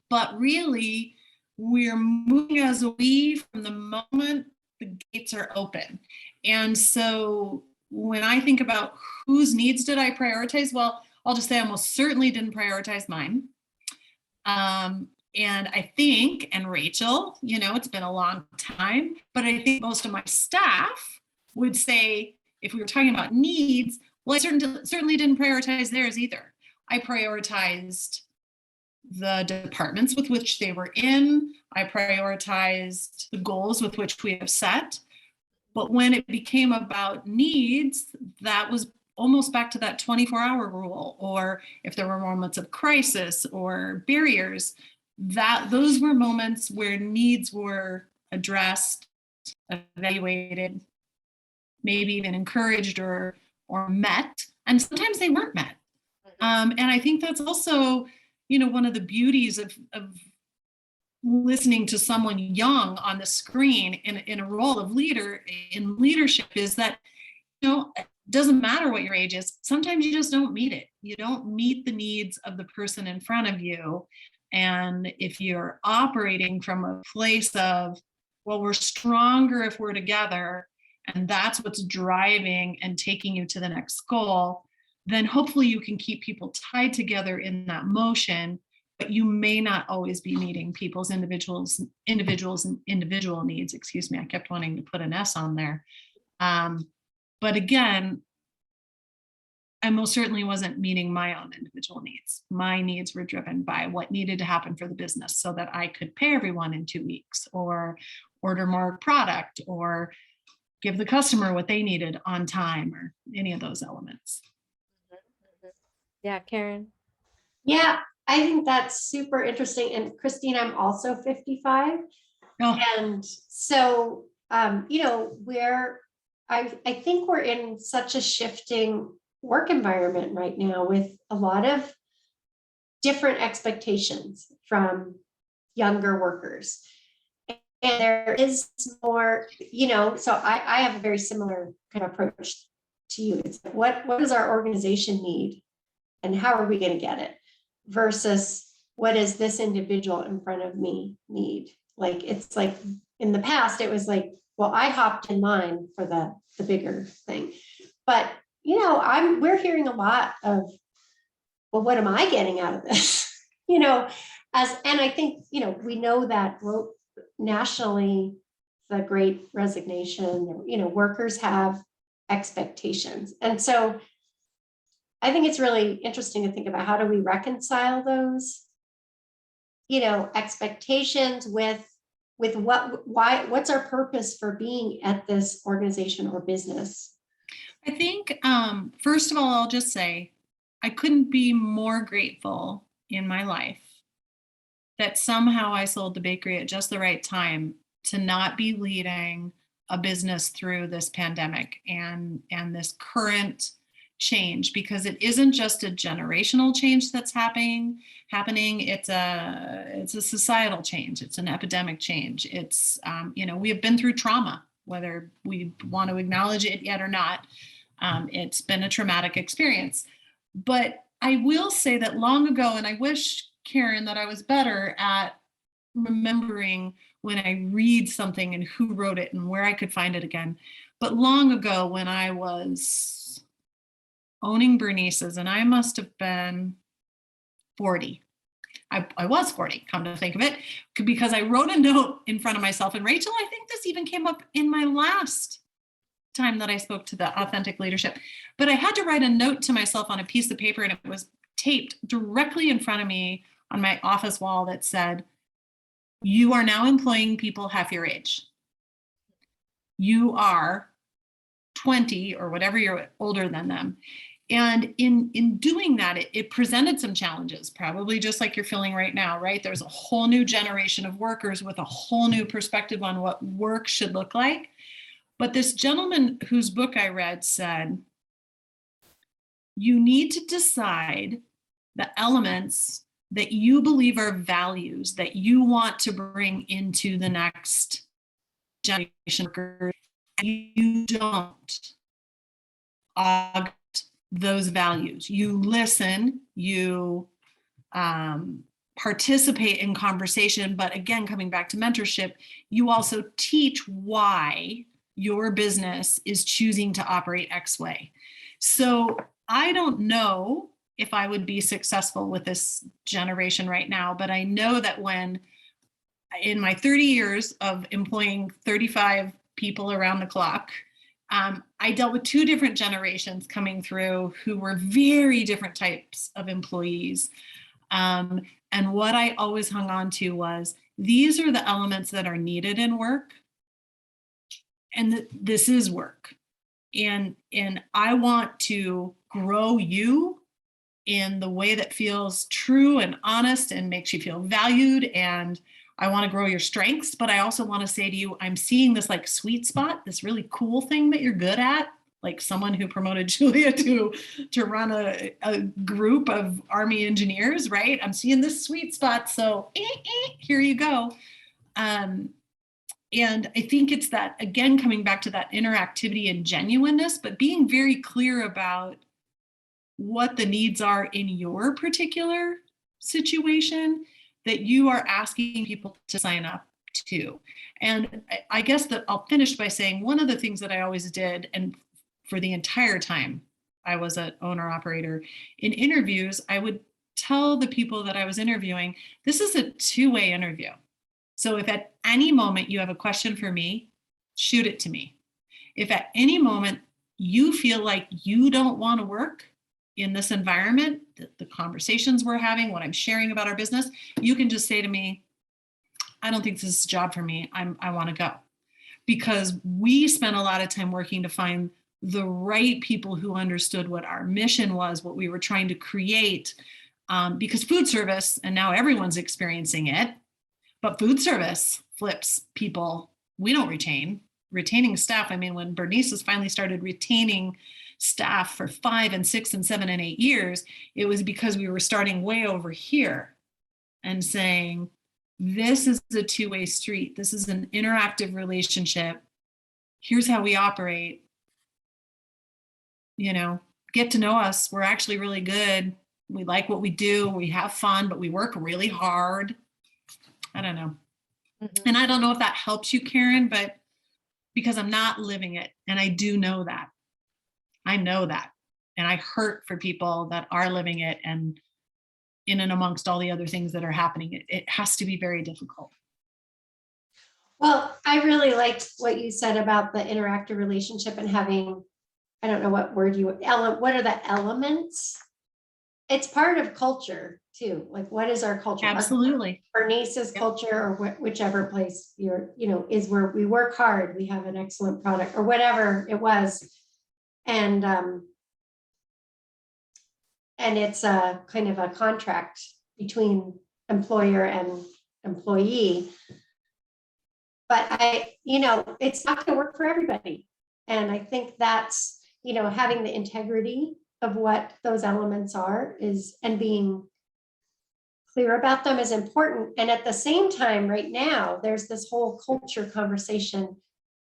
But really, we're moving as a we from the moment the gates are open. And so when I think about whose needs did I prioritize, well, I'll just say I almost certainly didn't prioritize mine. And I think, and Rachel, you know, it's been a long time, but I think most of my staff would say, if we were talking about needs, well, I certainly didn't prioritize theirs either. I prioritized the departments with which they were in. I prioritized the goals with which we have set. But when it became about needs, that was almost back to that 24-hour rule, or if there were moments of crisis or barriers, that those were moments where needs were addressed, evaluated, maybe even encouraged or met, and sometimes they weren't met. And I think that's also, you know, one of the beauties of listening to someone young on the screen in a role of leader in leadership is that, you know, it doesn't matter what your age is. Sometimes you just don't meet it. You don't meet the needs of the person in front of you. And if you're operating from a place of, well, we're stronger if we're together, and that's what's driving and taking you to the next goal, then hopefully you can keep people tied together in that motion, but you may not always be meeting people's individual needs. Excuse me, I kept wanting to put an S on there. But again, I most certainly wasn't meeting my own individual needs. My needs were driven by what needed to happen for the business so that I could pay everyone in 2 weeks, or order more product, or give the customer what they needed on time, or any of those elements. Yeah, Karen. Yeah, I think that's super interesting. And Christine, I'm also 55. Oh. And so, you know, I think we're in such a shifting work environment right now with a lot of different expectations from younger workers. And there is more, you know, so I have a very similar kind of approach to you. It's like, what does our organization need and how are we going to get it, versus what does this individual in front of me need? Like, it's like in the past, it was like, well, I hopped in line for the bigger thing. But, you know, we're hearing a lot of, well, what am I getting out of this? You know, and I think, you know, we know that nationally, the great resignation, you know, workers have expectations. And so I think it's really interesting to think about, how do we reconcile those, you know, expectations with what's our purpose for being at this organization or business? I think, first of all, I'll just say, I couldn't be more grateful in my life that somehow I sold the bakery at just the right time to not be leading a business through this pandemic and this current change, because it isn't just a generational change that's happening. It's a societal change. It's an epidemic change. It's we have been through trauma, whether we want to acknowledge it yet or not. It's been a traumatic experience. But I will say that long ago, and I wish, Karen, that I was better at remembering when I read something and who wrote it and where I could find it again. But long ago, when I was owning Bernice's, and I must have been 40. I was 40, come to think of it, because I wrote a note in front of myself. And Rachel, I think this even came up in my last time that I spoke to the Authentic Leadership. But I had to write a note to myself on a piece of paper, and it was taped directly in front of me on my office wall that said, "You are now employing people half your age. You are 20 or whatever, you're older than them." And in doing that, it presented some challenges, probably just like you're feeling right now, right? There's a whole new generation of workers with a whole new perspective on what work should look like. But this gentleman whose book I read said, you need to decide the elements that you believe are values that you want to bring into the next generation. You don't augment those values. You listen, you participate in conversation, but again, coming back to mentorship, you also teach why your business is choosing to operate X way. So I don't know if I would be successful with this generation right now, but I know that when in my 30 years of employing 35 people around the clock, I dealt with two different generations coming through who were very different types of employees. And what I always hung on to was, these are the elements that are needed in work. And this is work. And I want to grow you in the way that feels true and honest and makes you feel valued. And I want to grow your strengths, but I also want to say to you, I'm seeing this like sweet spot, this really cool thing that you're good at, like someone who promoted Julia to run a group of Army engineers, right? I'm seeing this sweet spot. So here you go. And I think it's that, again, coming back to that interactivity and genuineness, but being very clear about what the needs are in your particular situation that you are asking people to sign up to. And I guess that I'll finish by saying one of the things that I always did, and for the entire time I was an owner operator, in interviews, I would tell the people that I was interviewing, this is a two-way interview. So if at any moment you have a question for me, shoot it to me. If at any moment you feel like you don't want to work in this environment, the conversations we're having, what I'm sharing about our business, you can just say to me, I don't think this is a job for me. I want to go. Because we spent a lot of time working to find the right people who understood what our mission was, what we were trying to create. Because food service, and now everyone's experiencing it, but food service flips people. We don't retain. Retaining staff, I mean, when Bernice's finally started retaining staff for 5 and 6 and 7 and 8 years, it was because we were starting way over here and saying, this is a two-way street. This is an interactive relationship. Here's how we operate. You know, get to know us. We're actually really good. We like what we do. We have fun, but we work really hard. I don't know. Mm-hmm. And I don't know if that helps you, Karen, but because I'm not living it. And I do know that. I know that. And I hurt for people that are living it, and in and amongst all the other things that are happening, it has to be very difficult. Well, I really liked what you said about the interactive relationship and having, I don't know what word what are the elements? It's part of culture too. Like, what is our culture? Absolutely. Bernice's culture, or whichever place is where we work hard, we have an excellent product, or whatever it was. And it's a kind of a contract between employer and employee. but it's not going to work for everybody. And I think that's, having the integrity of what those elements are and being clear about them is important. And at the same time, right now, there's this whole culture conversation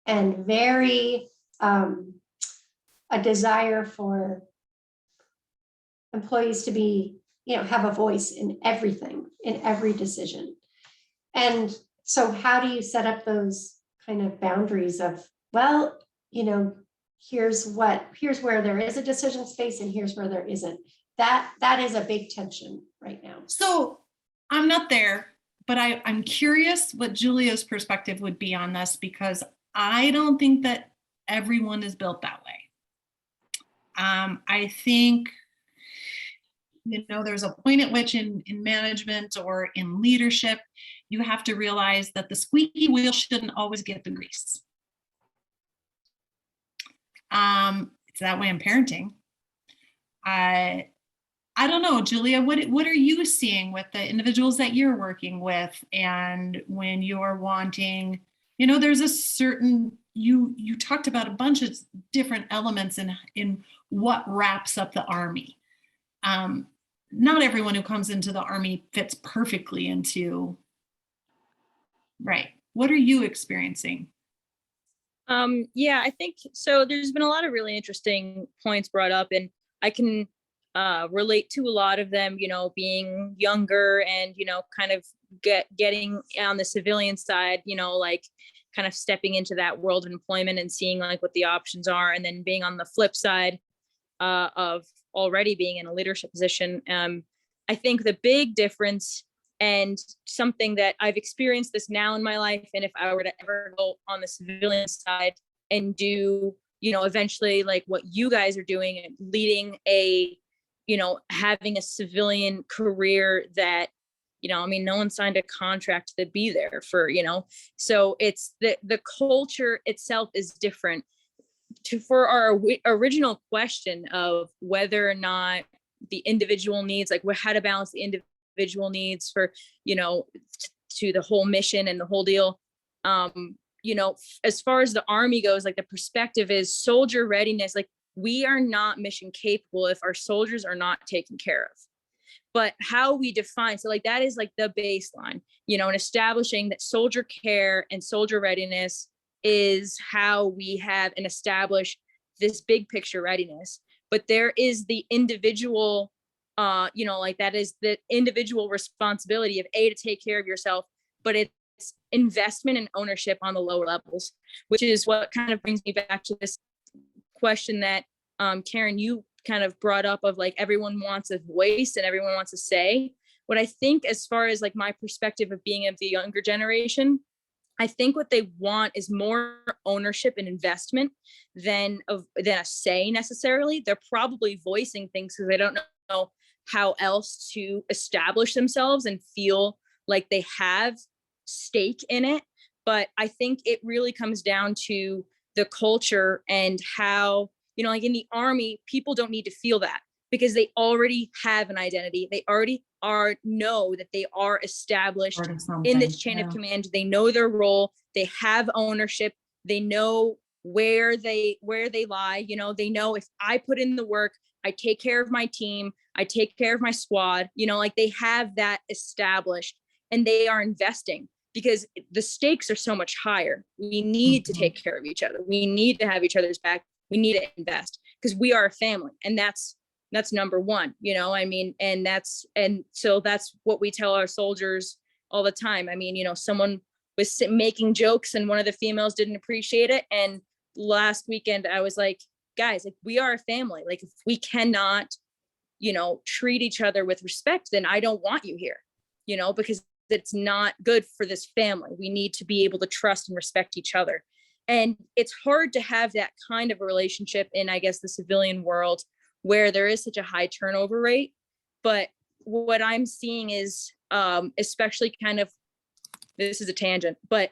and very a desire for employees to be, have a voice in everything, in every decision. And so how do you set up those kind of boundaries of, well, here's where there is a decision space and here's where there isn't. That is a big tension right now. So I'm not there, but I'm curious what Julia's perspective would be on this, because I don't think that everyone is built that way. I think, there's a point at which in management or in leadership, you have to realize that the squeaky wheel shouldn't always get the grease. It's that way in parenting. I don't know, Julia, what are you seeing with the individuals that you're working with? And when you're wanting, there's a certain, you talked about a bunch of different elements in what wraps up the Army. Not everyone who comes into the Army fits perfectly into, right. What are you experiencing? Yeah, I think so. There's been a lot of really interesting points brought up, and I can relate to a lot of them, being younger and, kind of getting on the civilian side, like kind of stepping into that world of employment and seeing like what the options are. And then being on the flip side of already being in a leadership position. I think the big difference, and something that I've experienced this now in my life, and if I were to ever go on the civilian side and do, eventually like what you guys are doing and leading having a civilian career that, no one signed a contract to be there for, so it's the culture itself is different. For our original question of whether or not the individual needs, like how to balance the individual needs for, to the whole mission and the whole deal. As far as the Army goes, like the perspective is soldier readiness. Like we are not mission capable if our soldiers are not taken care of. But how we define, so like that is like the baseline, and establishing that soldier care and soldier readiness is how we have and establish this big picture readiness. But there is the individual, like that is the individual responsibility of to take care of yourself, but it's investment and ownership on the lower levels, which is what kind of brings me back to this question that Karen, you kind of brought up of like everyone wants a voice and everyone wants to say. What I think, as far as like my perspective of being of the younger generation, I think what they want is more ownership and investment than a say necessarily. They're probably voicing things because they don't know how else to establish themselves and feel like they have stake in it. But I think it really comes down to the culture and how, like in the Army, people don't need to feel that because they already have an identity. They already know that they are established in this chain of command. They know their role. They have ownership. They know where they lie. They know if I put in the work, I take care of my team, I take care of my squad, like they have that established and they are investing because the stakes are so much higher. We need to take care of each other. We need to have each other's back. We need to invest because we are a family, and that's number one, and so that's what we tell our soldiers all the time. Someone was making jokes and one of the females didn't appreciate it. And last weekend I was like, guys, like we are a family. Like if we cannot, treat each other with respect, then I don't want you here, because it's not good for this family. We need to be able to trust and respect each other. And it's hard to have that kind of a relationship in, I guess, the civilian world where there is such a high turnover rate. But what I'm seeing is, especially kind of, this is a tangent, but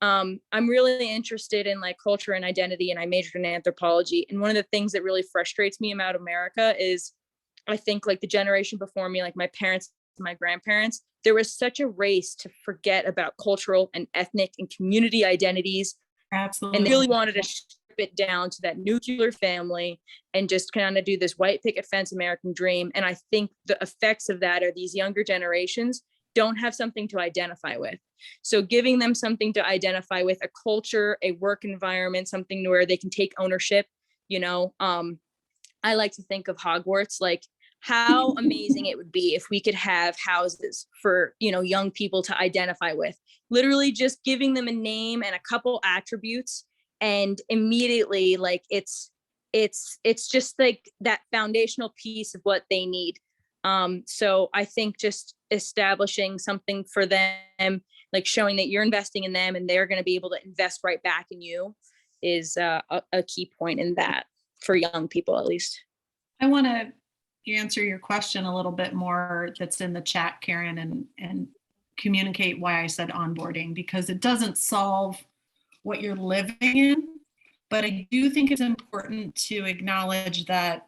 I'm really interested in like culture and identity, and I majored in anthropology. And one of the things that really frustrates me about America is I think like the generation before me, like my parents, my grandparents, there was such a race to forget about cultural and ethnic and community identities. Absolutely. And they really wanted to strip it down to that nuclear family and just kind of do this white picket fence American dream. And I think the effects of that are these younger generations don't have something to identify with. So giving them something to identify with, a culture, a work environment, something where they can take ownership, I like to think of Hogwarts, like how amazing it would be if we could have houses for, young people to identify with, literally just giving them a name and a couple attributes. And immediately, like, it's just like that foundational piece of what they need. So I think just establishing something for them, like showing that you're investing in them and they're going to be able to invest right back in you is a key point in that for young people, at least. I want to answer your question a little bit more that's in the chat, Karen, and communicate why I said onboarding, because it doesn't solve what you're living in. But I do think it's important to acknowledge that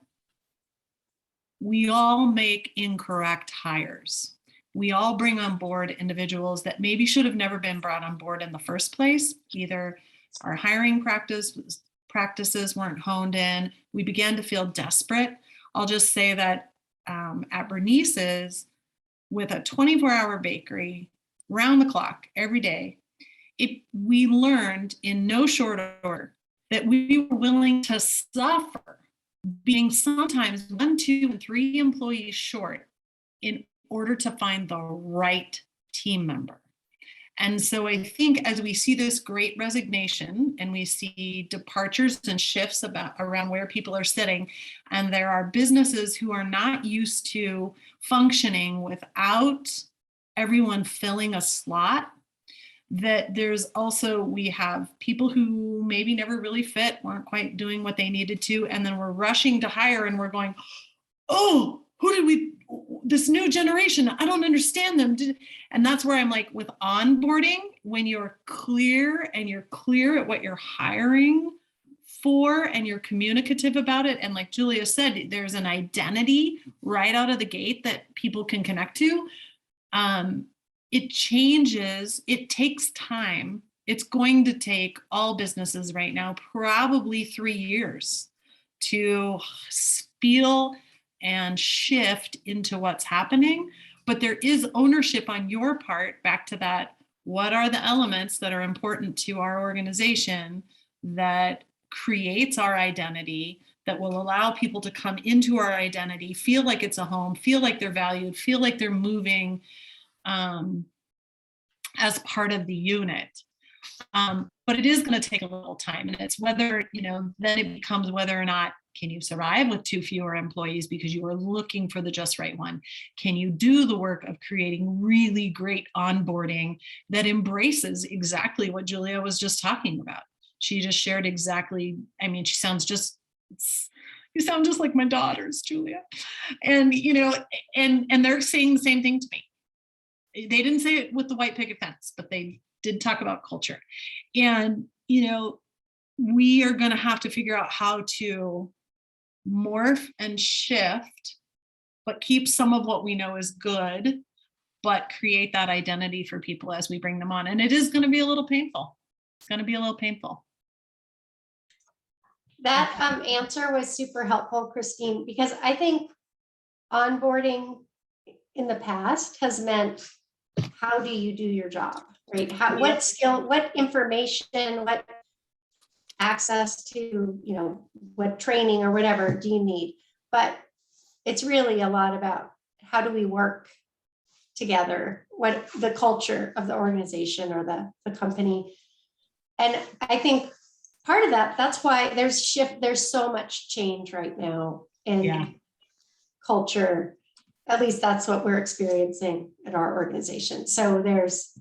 we all make incorrect hires. We all bring on board individuals that maybe should have never been brought on board in the first place. Either our hiring practices weren't honed in. We began to feel desperate. I'll just say that at Bernice's, with a 24-hour bakery, round the clock, every day, we learned in no short order that we were willing to suffer being sometimes 1, 2, and 3 employees short in order to find the right team member. And so I think as we see this great resignation and we see departures and shifts around where people are sitting, and there are businesses who are not used to functioning without everyone filling a slot, that there's also, we have people who maybe never really fit, weren't quite doing what they needed to, and then we're rushing to hire and we're going, oh, this new generation, I don't understand them. And that's where I'm like, with onboarding, when you're clear and you're clear at what you're hiring for and you're communicative about it. And like Julia said, there's an identity right out of the gate that people can connect to. It changes, it takes time. It's going to take all businesses right now, probably 3 years to feel and shift into what's happening. But there is ownership on your part, back to that, what are the elements that are important to our organization that creates our identity, that will allow people to come into our identity, feel like it's a home, feel like they're valued, feel like they're moving as part of the unit. But it is going to take a little time, and it's whether, then it becomes whether or not can you survive with 2 fewer employees because you are looking for the just right one? Can you do the work of creating really great onboarding that embraces exactly what Julia was just talking about? She just shared exactly, you sound just like my daughters, Julia. And, and they're saying the same thing to me. They didn't say it with the white picket fence, but they did talk about culture. And, we are going to have to figure out how to morph and shift, but keep some of what we know is good, but create that identity for people as we bring them on. And it is going to be a little painful. It's going to be a little painful. That answer was super helpful, Christine, because I think onboarding in the past has meant, how do you do your job, right? What skill, what information, what access to, what training or whatever do you need? But it's really a lot about how do we work together, what the culture of the organization or the company. And I think part of that's why there's so much change right now in culture. At least that's what we're experiencing at our organization. So there's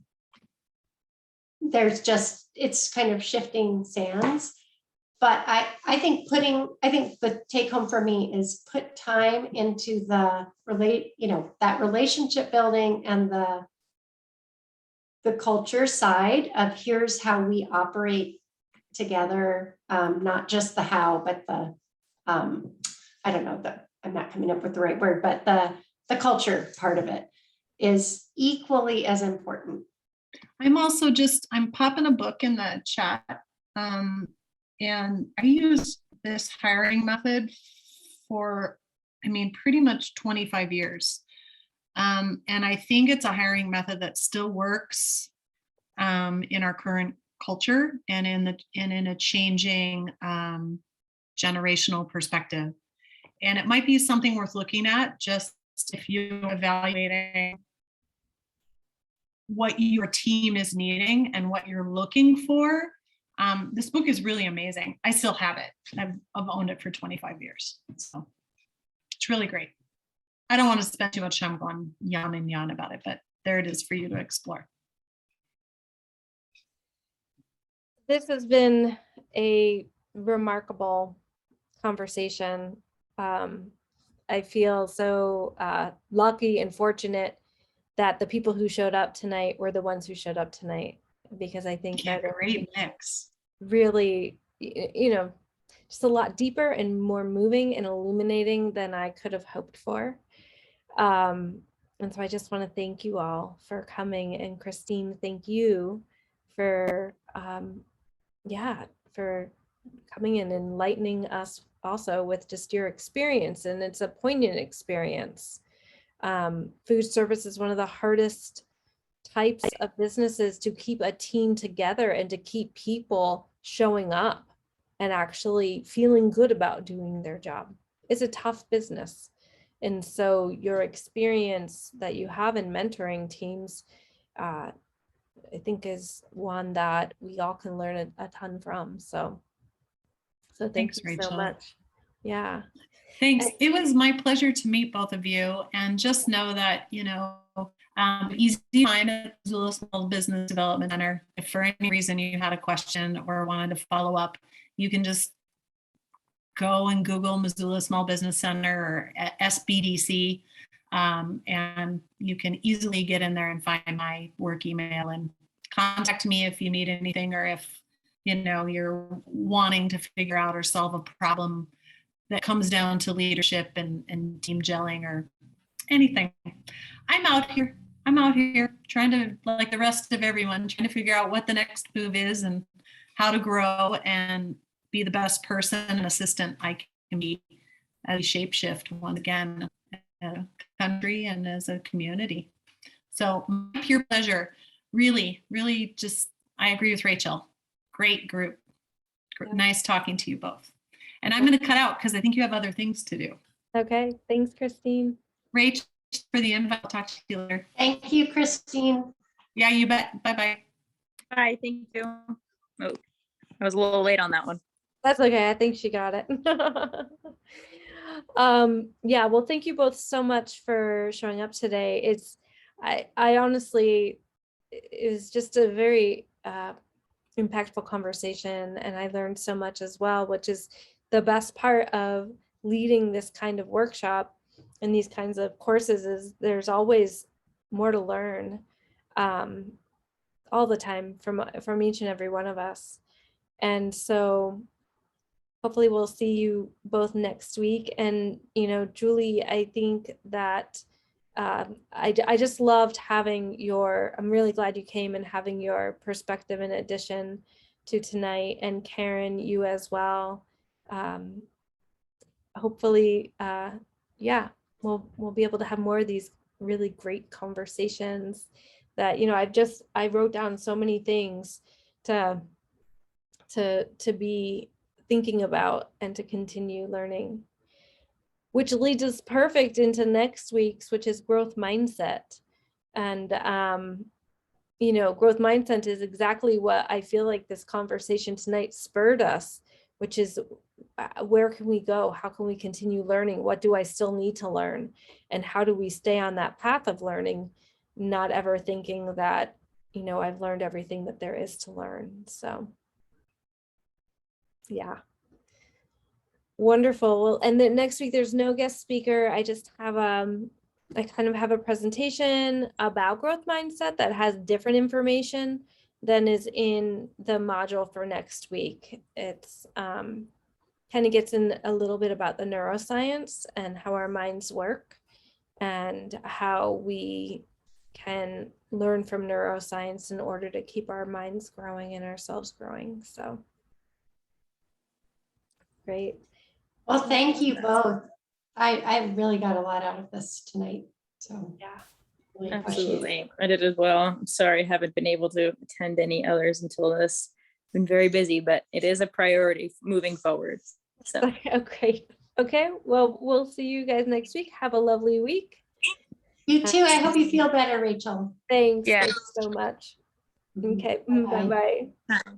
just, it's kind of shifting sands. But I think the take home for me is put time into that relationship building and the culture side of here's how we operate together, not just the how, but I'm not coming up with the right word, but the culture part of it. is equally as important. I'm popping a book in the chat. And I use this hiring method for, pretty much 25 years. And I think it's a hiring method that still works in our current culture and in a changing generational perspective. And it might be something worth looking at, just if you're evaluating what your team is needing and what you're looking for. This book is really amazing. I still have it. I've owned it for 25 years. So it's really great. I don't want to spend too much time going yawn about it, but there it is for you to explore. This has been a remarkable conversation. I feel so lucky and fortunate that the people who showed up tonight were the ones who showed up tonight, because I think Yeah, that great mix. really, just a lot deeper and more moving and illuminating than I could have hoped for. And so I just want to thank you all for coming. And Christine, thank you for, for coming in and enlightening us also with just your experience. And it's a poignant experience. Food service is one of the hardest types of businesses to keep a team together and to keep people showing up and actually feeling good about doing their job. It's a tough business. And so your experience that you have in mentoring teams, I think is one that we all can learn a ton from. So thanks, you Rachel. so much. Yeah. Thanks. It was my pleasure to meet both of you, and just know that, easy to find at Missoula Small Business Development Center. If for any reason you had a question or wanted to follow up, you can just go and Google Missoula Small Business Center or SBDC, and you can easily get in there and find my work email and contact me if you need anything, or if you're wanting to figure out or solve a problem that comes down to leadership and team gelling or anything. I'm out here trying to, like the rest of everyone, trying to figure out what the next move is and how to grow and be the best person and assistant I can be as we shapeshift once again as a country and as a community. So my pure pleasure. Really, really just, I agree with Rachel. Great group. Yeah. Nice talking to you both. And I'm going to cut out because I think you have other things to do. Okay. Thanks, Christine. Rach, for the invite. I'll talk to you later. Thank you, Christine. Yeah, you bet. Bye-bye. Bye, thank you. Oh, I was a little late on that one. That's okay. I think she got it. Yeah, well, thank you both so much for showing up today. I honestly, it was just a very impactful conversation, and I learned so much as well, which is the best part of leading this kind of workshop and these kinds of courses, is there's always more to learn all the time from each and every one of us. And so hopefully we'll see you both next week. And Julie, I think that I just loved having I'm really glad you came and having your perspective in addition to tonight, and Karen, you as well. Hopefully, we'll be able to have more of these really great conversations that, I wrote down so many things to be thinking about and to continue learning, which leads us perfect into next week's, which is growth mindset. And, growth mindset is exactly what I feel like this conversation tonight spurred us, which is where can we go? How can we continue learning? What do I still need to learn? And how do we stay on that path of learning, not ever thinking that, I've learned everything that there is to learn. So yeah. Wonderful. Well, and then next week there's no guest speaker. I just have I kind of have a presentation about growth mindset that has different information than is in the module for next week. It's kind of gets in a little bit about the neuroscience and how our minds work and how we can learn from neuroscience in order to keep our minds growing and ourselves growing. So great. Well, thank you both. I really got a lot out of this tonight. So Yeah. really appreciate it. Absolutely. I did as well. I'm sorry I haven't been able to attend any others until this. Been very busy, but it is a priority moving forward. So Oh, great. Okay. Well, we'll see you guys next week. Have a lovely week. You too. I hope you feel better, Rachel. Thanks. Yeah. Thanks so much. Mhm. Okay. Bye-bye. Bye-bye.